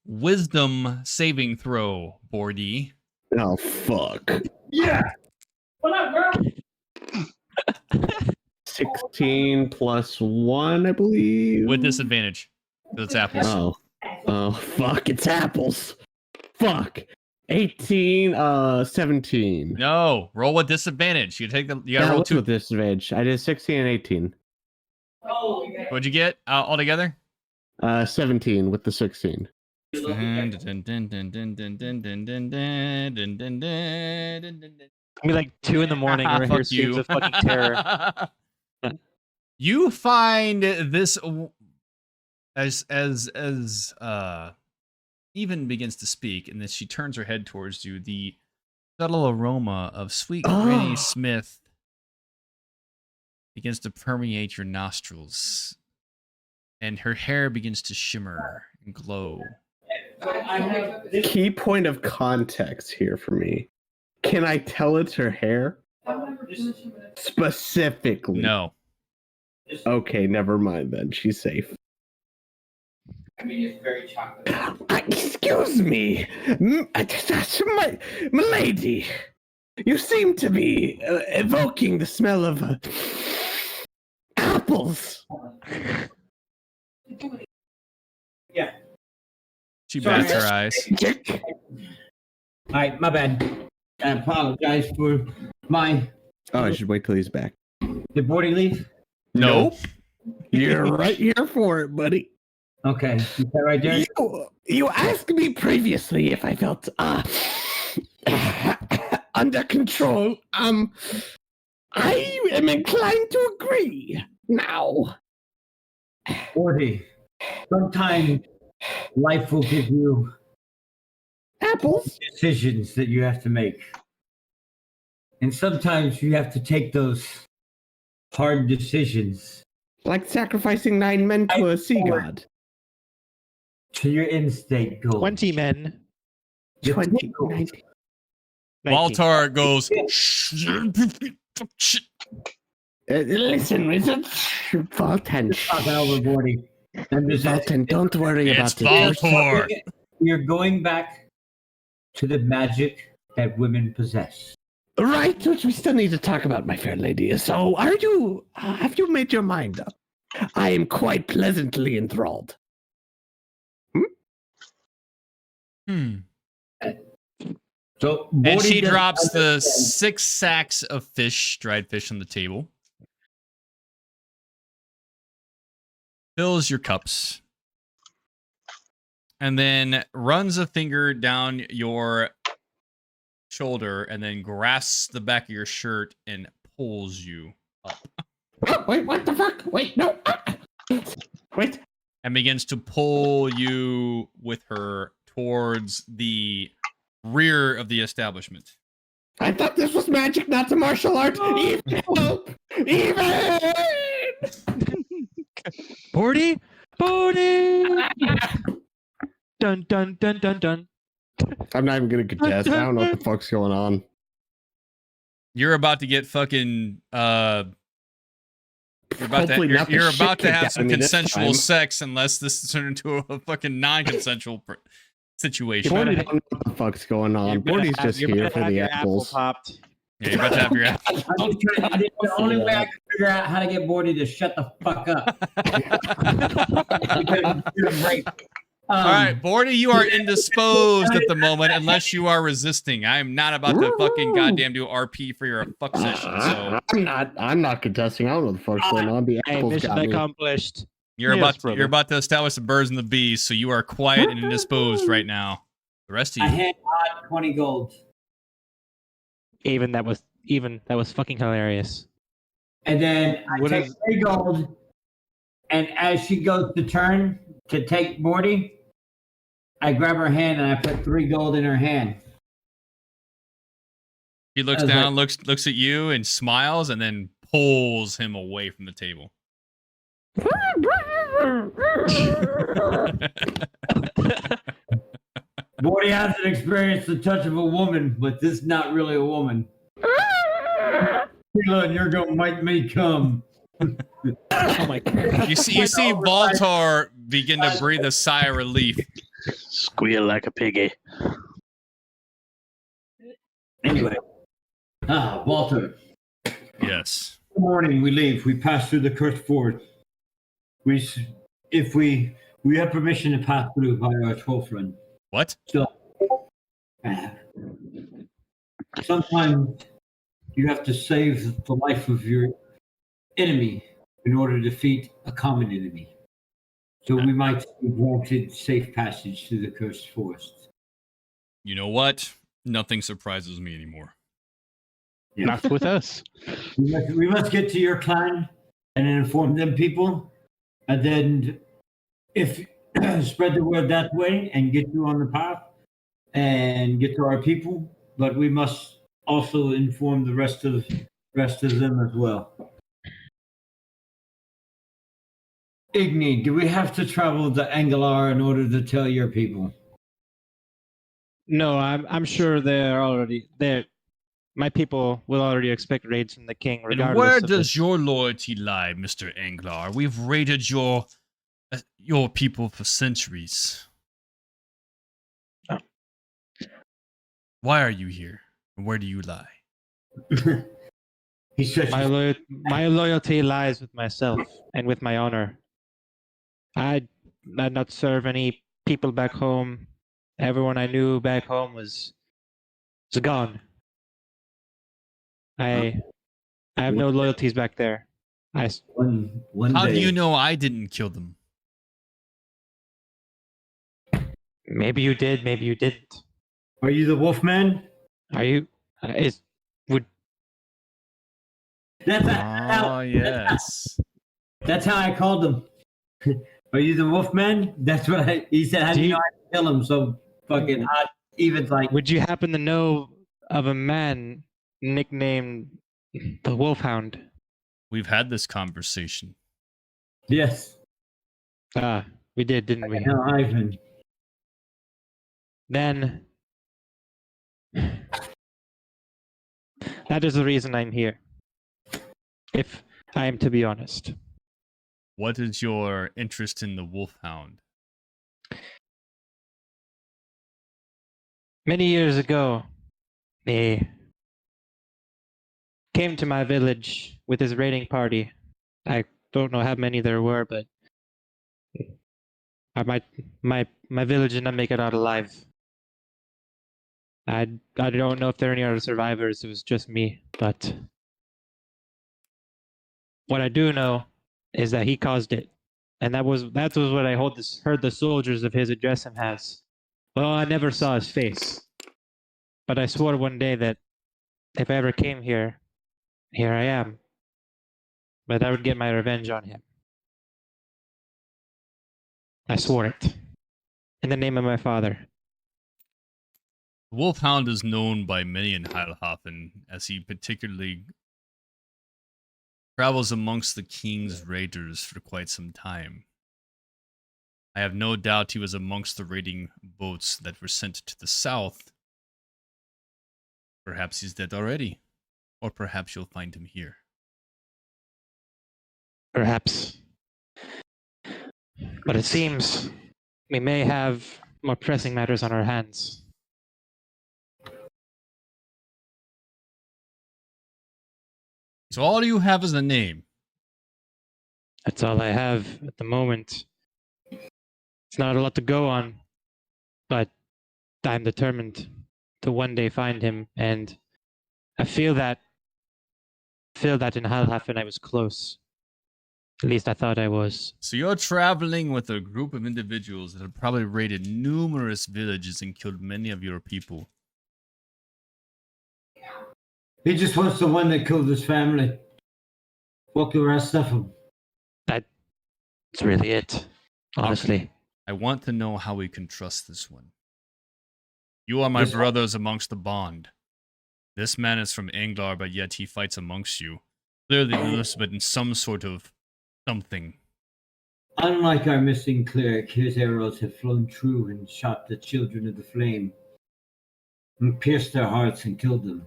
wisdom saving throw, Bordy. Oh fuck. Yeah. What up, bro? 16 plus 1, I believe. With disadvantage. Because it's apples. Oh fuck, it's apples. Fuck. 18, 17. No, roll with disadvantage. You gotta Yeah, roll what's two. with disadvantage? I did 16 and 18. What'd you get altogether? 17 with the 16. It's gonna be like 2 in the morning. We're here Fuck screams you. of fucking terror. You find this as Even begins to speak, and then she turns her head towards you. The subtle aroma of sweet Granny Smith begins to permeate your nostrils, and her hair begins to shimmer and glow. Key point of context here for me. Can I tell it's her hair? Specifically. No. Okay, never mind then. She's safe. I mean, it's very chocolate. Excuse me, my lady. You seem to be evoking the smell of apples. Yeah. She bats her eyes. All right, my bad. I apologize for my... Oh, I should wait till he's back. Did Bordy leave? Nope. You're right here for it, buddy. Okay. Is that right there? You asked me previously if I felt under control. I am inclined to agree now. Bordy, sometimes life will give you Apples? decisions that you have to make. And sometimes you have to take those hard decisions. Like sacrificing 9 men to a sea god. To your in-state goal. 20 men. 20, 19. 19. Waltar goes, Listen, wizard. Valten. Talking over Bordy. Valten, don't worry it's about it. Valtor. You're going back to the magic that women possess. Right, which we still need to talk about, my fair lady. So, have you made your mind up? I am quite pleasantly enthralled. So, And Bordy she doesn't drops the understand. 6 sacks of fish, dried fish on the table. Fills your cups. And then runs a finger down your shoulder and then grasps the back of your shirt and pulls you up. Oh, wait, what the fuck? Wait, no. Wait. And begins to pull you with her towards the rear of the establishment. I thought this was magic, not the martial art. Even help! Even! Bordy? Bordy! Dun, dun, dun, dun, dun. I'm not even gonna contest. I don't know what the fuck's going on. You're about to get fucking you're about Hopefully to, not the you're shit about to kicked have out of some me this consensual time. sex unless this is turned into a fucking non-consensual situation. Bordy don't know what the fuck's going on. You're gonna Bordy's have- just you're here gonna for have the your apple apples. popped. Yeah, you're about to have your The only way I could figure out how to get Bordy to shut the fuck up. Because you're great. All right, Bordy, you are indisposed at the moment unless you are resisting. I am not about to fucking goddamn do RP for your fuck session. So I'm not contesting. I don't know what the fuck's going on. The Hey, apples mission got me. accomplished. you're Yes, about brother. you're about to establish the birds and the bees. So you are quiet and indisposed right now. The rest of I you, hand Odd 20 gold. Even that was fucking hilarious. And then I What take is- 3 gold. And as she goes to turn to take Bordy, I grab her hand and I put 3 gold in her hand. he looks I was down, looks at you, and smiles, and then pulls him away from the table. Bordy hasn't experienced the touch of a woman, but this is not really a woman. Sheila, and you're gonna make me come. Oh my god. You see Baltar begin to breathe a sigh of relief. Squeal like a piggy. Anyway. Walter. Yes. Good morning. We leave. We pass through the cursed fort. We have permission to pass through by our troll friend. What? Sometimes you have to save the life of your enemy in order to defeat a common enemy. So we might be granted safe passage through the cursed forest. You know what? Nothing surprises me anymore. Not with us. We must get to your clan and inform them people, and then if spread the word that way and get you on the path and get to our people. But we must also inform the rest of them as well. Igni, do we have to travel to Angalar in order to tell your people? No, I'm sure they're already there. My people will already expect raids from the king, And regardless. where of does this. your loyalty lie, Mr. Anglar? We've raided your people for centuries. Oh. Why are you here? And where do you lie? He says, My loyalty lies with myself and with my honor. I'd not serve any people back home. Everyone I knew back home was gone. I have no loyalties back there. one How day. do you know I didn't kill them? Maybe you did, maybe you didn't. Are you the Wolfman? Are you? That's Oh, yes. That's how I called him. Are you the Wolfman? That's what he said. How do you know I didn't kill him? So fucking hot. Even's like, Would you happen to know of a man nicknamed the Wolfhound. We've had this conversation. Yes. Ah, we did, didn't we? No, Ivan. Then that is the reason I'm here. If I am to be honest. What is your interest in the Wolfhound? Many years ago, he came to my village with his raiding party. I don't know how many there were, but my village did not make it out alive. I don't know if there are any other survivors. It was just me, but what I do know is that he caused it, and that was what I heard the soldiers of his address him as. Well, I never saw his face, but I swore one day that if I ever came here, here I am. But I would get my revenge on him. I swore it in the name of my father. The Wolfhound is known by many in Heilhafen as he particularly travels amongst the king's raiders for quite some time. I have no doubt he was amongst the raiding boats that were sent to the south. Perhaps he's dead already, or perhaps you'll find him here. Perhaps. But it seems we may have more pressing matters on our hands. So all you have is a name. That's all I have at the moment. It's not a lot to go on, but I'm determined to one day find him, and I feel that in Heilhafen I was close. At least I thought I was. So you're traveling with a group of individuals that have probably raided numerous villages and killed many of your people. He just wants the one that killed his family. Fuck the rest of them. That's really it, honestly. I want to know how we can trust this one. You are my This one? brothers amongst the bond. This man is from Anglar, but yet he fights amongst you. Clearly there must have been some sort of something. Unlike our missing cleric, his arrows have flown true and shot the children of the flame, and pierced their hearts and killed them.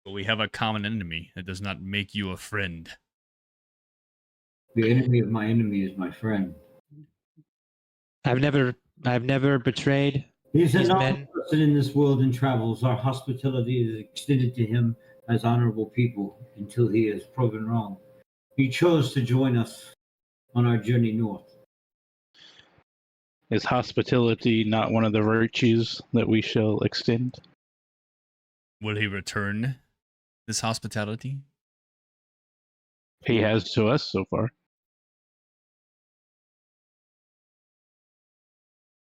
But we have a common enemy. That does not make you a friend. The enemy of my enemy is my friend. I've never betrayed He's a these normal men. person in this world and travels. Our hospitality is extended to him as honorable people until he is proven wrong. He chose to join us on our journey north. Is hospitality not one of the virtues that we shall extend? Will he return this hospitality? He has to us so far.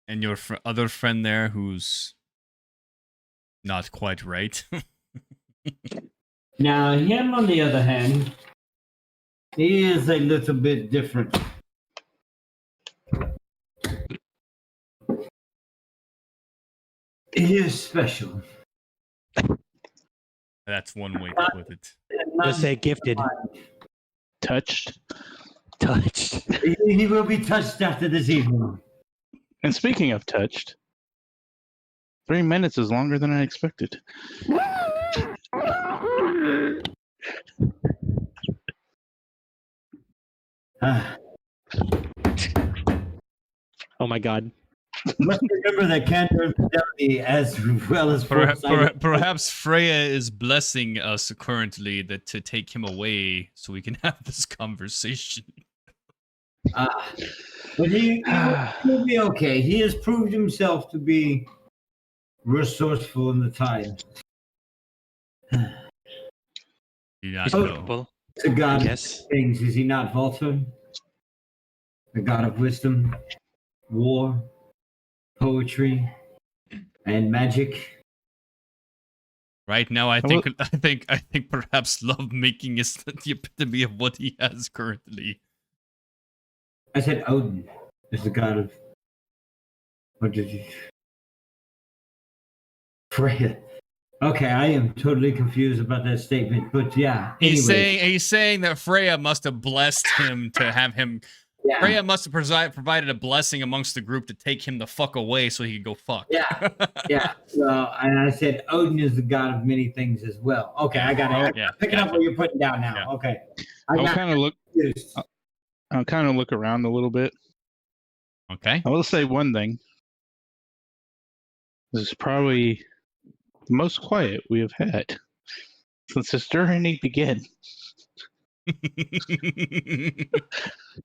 And your other friend there who's not quite right? Now, him, on the other hand, he is a little bit different. He is special. That's one way to put it. Just say gifted. Touched. Touched. He will be touched after this evening. And speaking of touched, 3 minutes is longer than I expected. Oh my god. Must remember that candor and fidelity as well as Perhaps Freya is blessing us currently to take him away so we can have this conversation. But he will be okay. He has proved himself to be resourceful in the times. Do not Oh, know. Well, The god yes. of things, is he not, Walter? The god of wisdom, war, poetry, and magic. Right now, I think perhaps lovemaking is the epitome of what he has currently. I said Odin is the god of. What did you? Freya. Okay, I am totally confused about that statement, but yeah. He's Anyways, saying that Freya must have blessed him to have him. yeah, Freya must have provided a blessing amongst the group to take him the fuck away so he could go fuck. yeah, yeah. Well, and I said Odin is the god of many things as well. Okay, I got it. Yeah, Picking up what you're putting down now. Yeah. Okay, I'll kind of look. confused. I'll kind of look around a little bit. Okay. I will say one thing. This is probably the most quiet we have had since this journey began.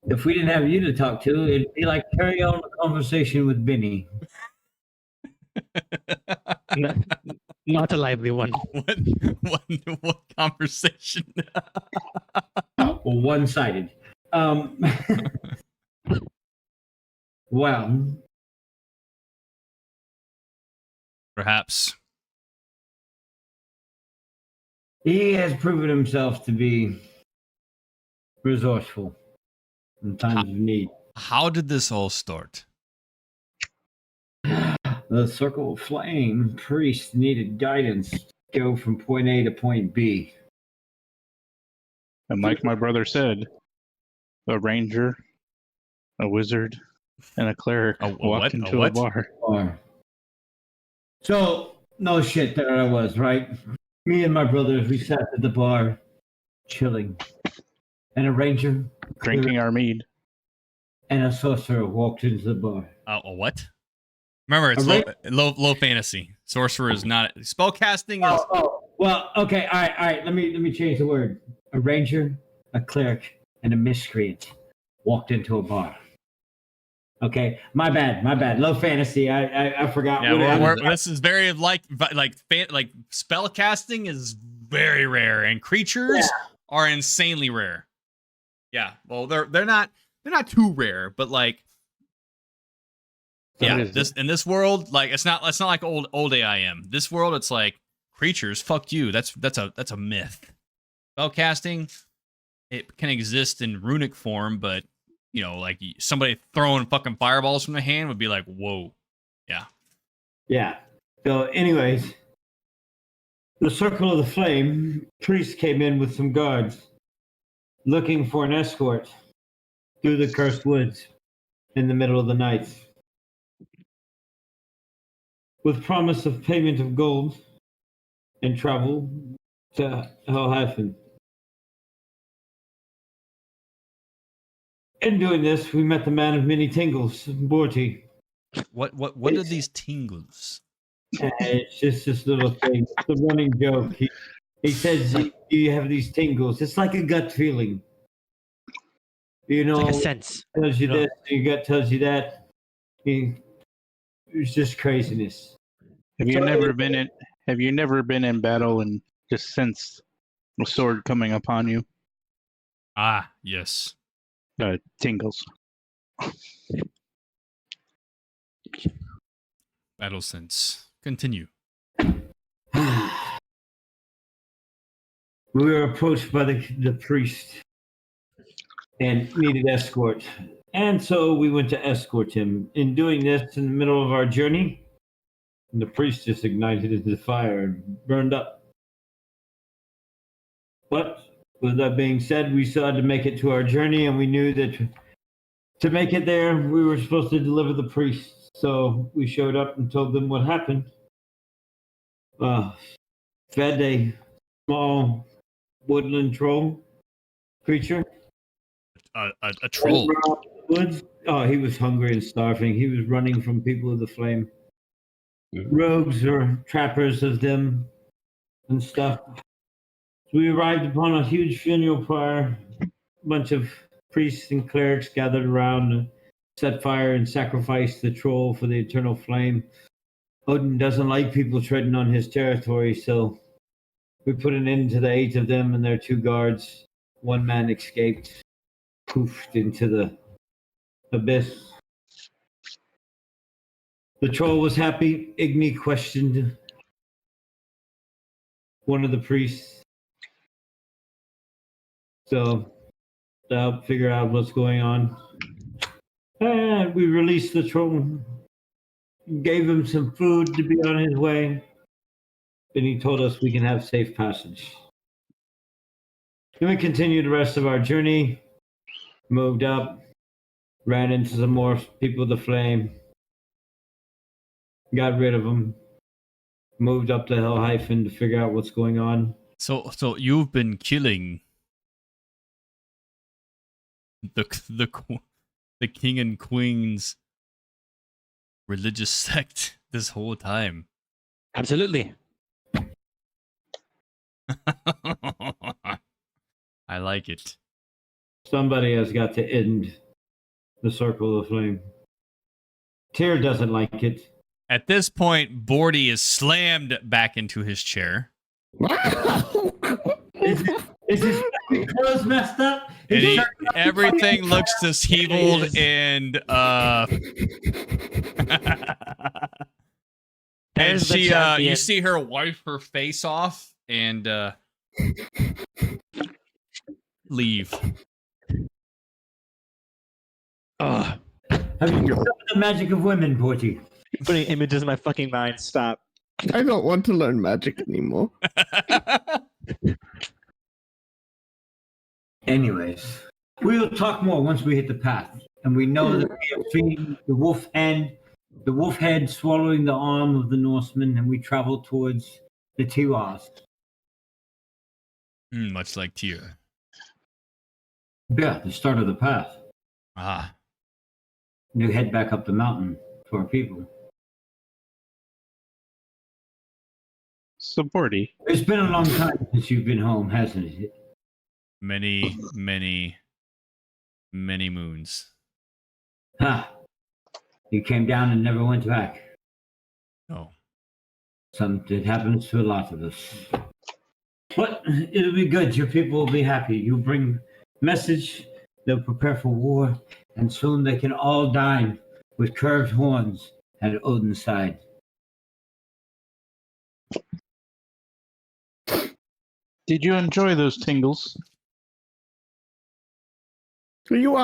If we didn't have you to talk to, it'd be like carry on a conversation with Benny. Not a lively one. What conversation? Well, one-sided. Well, Perhaps. he has proven himself to be resourceful in times of need. How did this all start? The Circle of Flame priest needed guidance to go from point A to point B. And like my brother said, a ranger, a wizard, and a cleric A walked what? into a what? bar. So, no shit, there I was, right? Me and my brothers, we sat at the bar, chilling. And a ranger, Drinking our mead. and a sorcerer walked into the bar. A what? Remember, it's low fantasy. Sorcerer is not spellcasting. Is Well, okay, all right. Let me change the word. A ranger, a cleric, and a miscreant walked into a bar. Okay, my bad. Low fantasy. I forgot. Yeah, this is very like spellcasting is very rare, and creatures are insanely rare. Yeah, well, they're not too rare, but like. Yeah, in this world, like it's not like old AIM. This world, it's like creatures. Fuck you. That's a myth. Spellcasting, it can exist in runic form, but you know, like somebody throwing fucking fireballs from the hand would be like, whoa, yeah. Yeah. So, anyways, the Circle of the Flame priest came in with some guards, looking for an escort through the cursed woods in the middle of the night, with promise of payment of gold and travel to Hellhaven. In doing this, we met the man of many tingles, Borty. What are these tingles? It's just this little thing. It's a running joke. He says, "Do you have these tingles?" It's like a gut feeling. You know, Like a sense. tells you this, your gut tells you that. It's just craziness. Have you never been in battle and just sensed a sword coming upon you? Ah, yes. Tingles. Battle sense. Continue. We were approached by the priest and needed escort. And so we went to escort him. In doing this, in the middle of our journey, the priest just ignited into the fire and burned up. But with that being said, we still had to make it to our journey, and we knew that to make it there, we were supposed to deliver the priest. So we showed up and told them what happened. Fed a small woodland troll creature. A troll. Woods. Oh, he was hungry and starving. He was running from people of the flame. Rogues or trappers of them and stuff. So we arrived upon a huge funeral pyre. A bunch of priests and clerics gathered around to set fire and sacrifice the troll for the eternal flame. Odin doesn't like people treading on his territory, so we put an end to the 8 of them and their 2 guards. 1 man escaped, poofed into the abyss. The troll was happy. Igni questioned one of the priests. So, to help figure out what's going on. And we released the troll. Gave him some food to be on his way. and he told us we can have safe passage. Then we continued the rest of our journey, moved up, ran into some more people of the flame, got rid of them, moved up to Hell Hyphen to figure out what's going on. So you've been killing the king and queen's religious sect this whole time. Absolutely. I like it. Somebody has got to end the circle of flame. Tyr doesn't like it. At this point, Bordy is slammed back into his chair. Is his clothes messed up? And everything looks disheveled and and There's the she champion. you see her wipe her face off and leave. Ugh. Have you discovered the magic of women, Porty? Putting images in my fucking mind. Stop. I don't want to learn magic anymore. Anyways, we'll talk more once we hit the path. And we know that we have seen the wolf head swallowing the arm of the Norseman, and we travel towards the Tiwas. Much like Tyr. Yeah, the start of the path. Ah. And we head back up the mountain to our people. So, Bordy, It's been a long time since you've been home, hasn't it? Many moons. Ha! You came down and never went back. Oh. It happens to a lot of us. But it'll be good. Your people will be happy. You'll bring message. They'll prepare for war. And soon they can all dine with curved horns at Odin's side. did you enjoy those tingles? You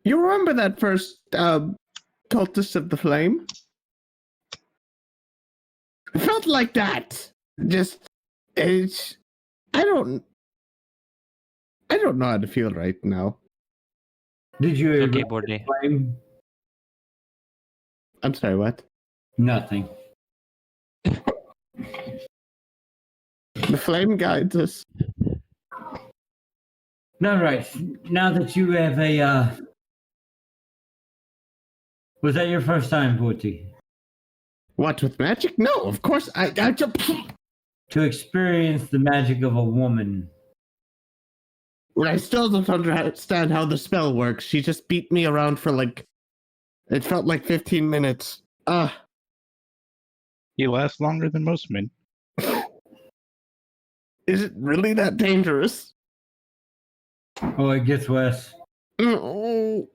remember that first cultist of the flame? It felt like that. I don't know how to feel right now. Did you Okay, ever Bordy. flame? I'm sorry, what? Nothing. The flame guides us. All right. Now that you have was that your first time, Porty? What, with magic? No, of course. I just... To experience the magic of a woman. I still don't understand how the spell works. She just beat me around for it felt like 15 minutes. You last longer than most men. Is it really that dangerous? Oh, it gets worse. No,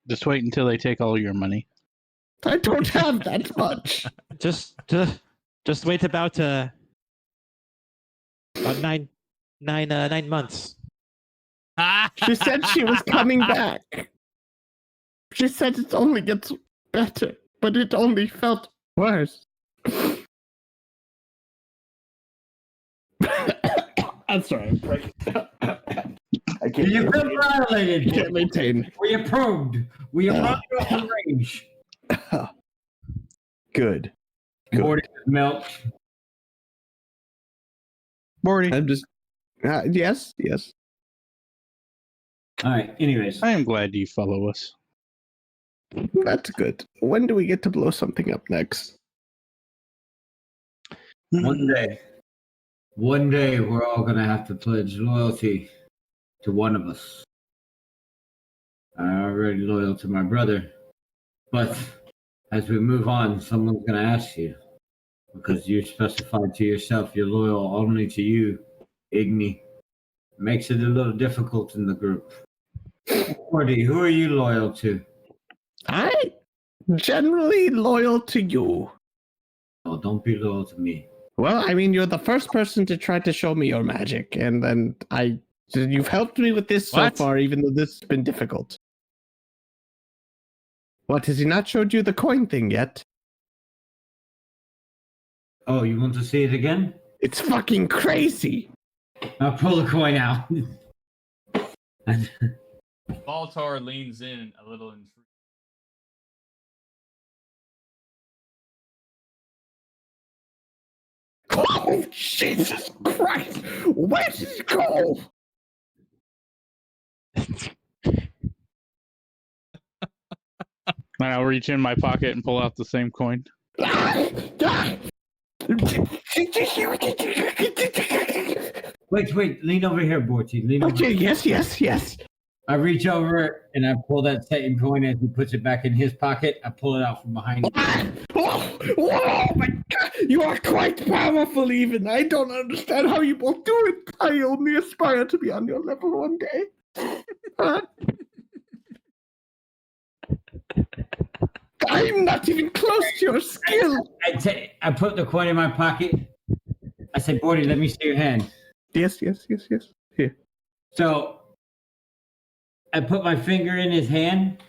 Just wait until they take all your money. I don't have that much. Just wait about 9 months. She said she was coming back. She said it only gets better, but it only felt worse. I'm sorry. I'm breaking. I can't. You feel violated. Can't maintain. We approved. We approved your range. Good. Morty milk. Bordy, I'm just. Yes. All right. Anyways, I am glad you follow us. That's good. When do we get to blow something up next? one day we're all gonna have to pledge loyalty to one of us. I'm already loyal to my brother, but as we move on, someone's gonna ask you because you specified to yourself you're loyal only to you, Igni. Makes it a little difficult in the group. Morty, who are you loyal to? I generally loyal to you. Oh, don't be loyal to me. Well, I mean, you're the first person to try to show me your magic, and then you've helped me with this What? so far, even though this has been difficult. What, has he not showed you the coin thing yet? Oh, you want to see it again? It's fucking crazy. I'll pull the coin out. Baltar leans in a little intrigued. Oh, Jesus Christ! Where did it go? I'll reach in my pocket and pull out the same coin. Wait, lean over here, Borty. Lean over. Okay, yes. I reach over and I pull that same coin as he puts it back in his pocket. I pull it out from behind him. Oh my God! You are quite powerful, even. I don't understand how you both do it. I only aspire to be on your level one day. I'm not even close to your skill. I put the coin in my pocket. I say, Borty, let me see your hand. Yes. Here. So I put my finger in his hand.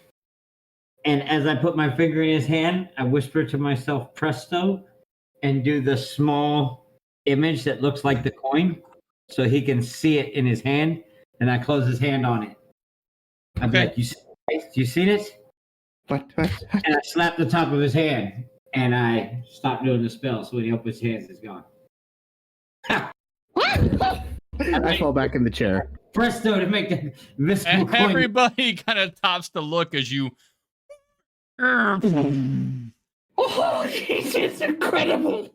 And as I put my finger in his hand, I whisper to myself, presto, and do the small image that looks like the coin so he can see it in his hand. And I close his hand on it. I'm Okay. like, you seen it? What? And I slap the top of his hand. And I stop doing the spell. So when he opens his hands, it's gone. I fall back in the chair. Presto to make the visible And coin. everybody kind of tops to look as you. Oh, this is incredible.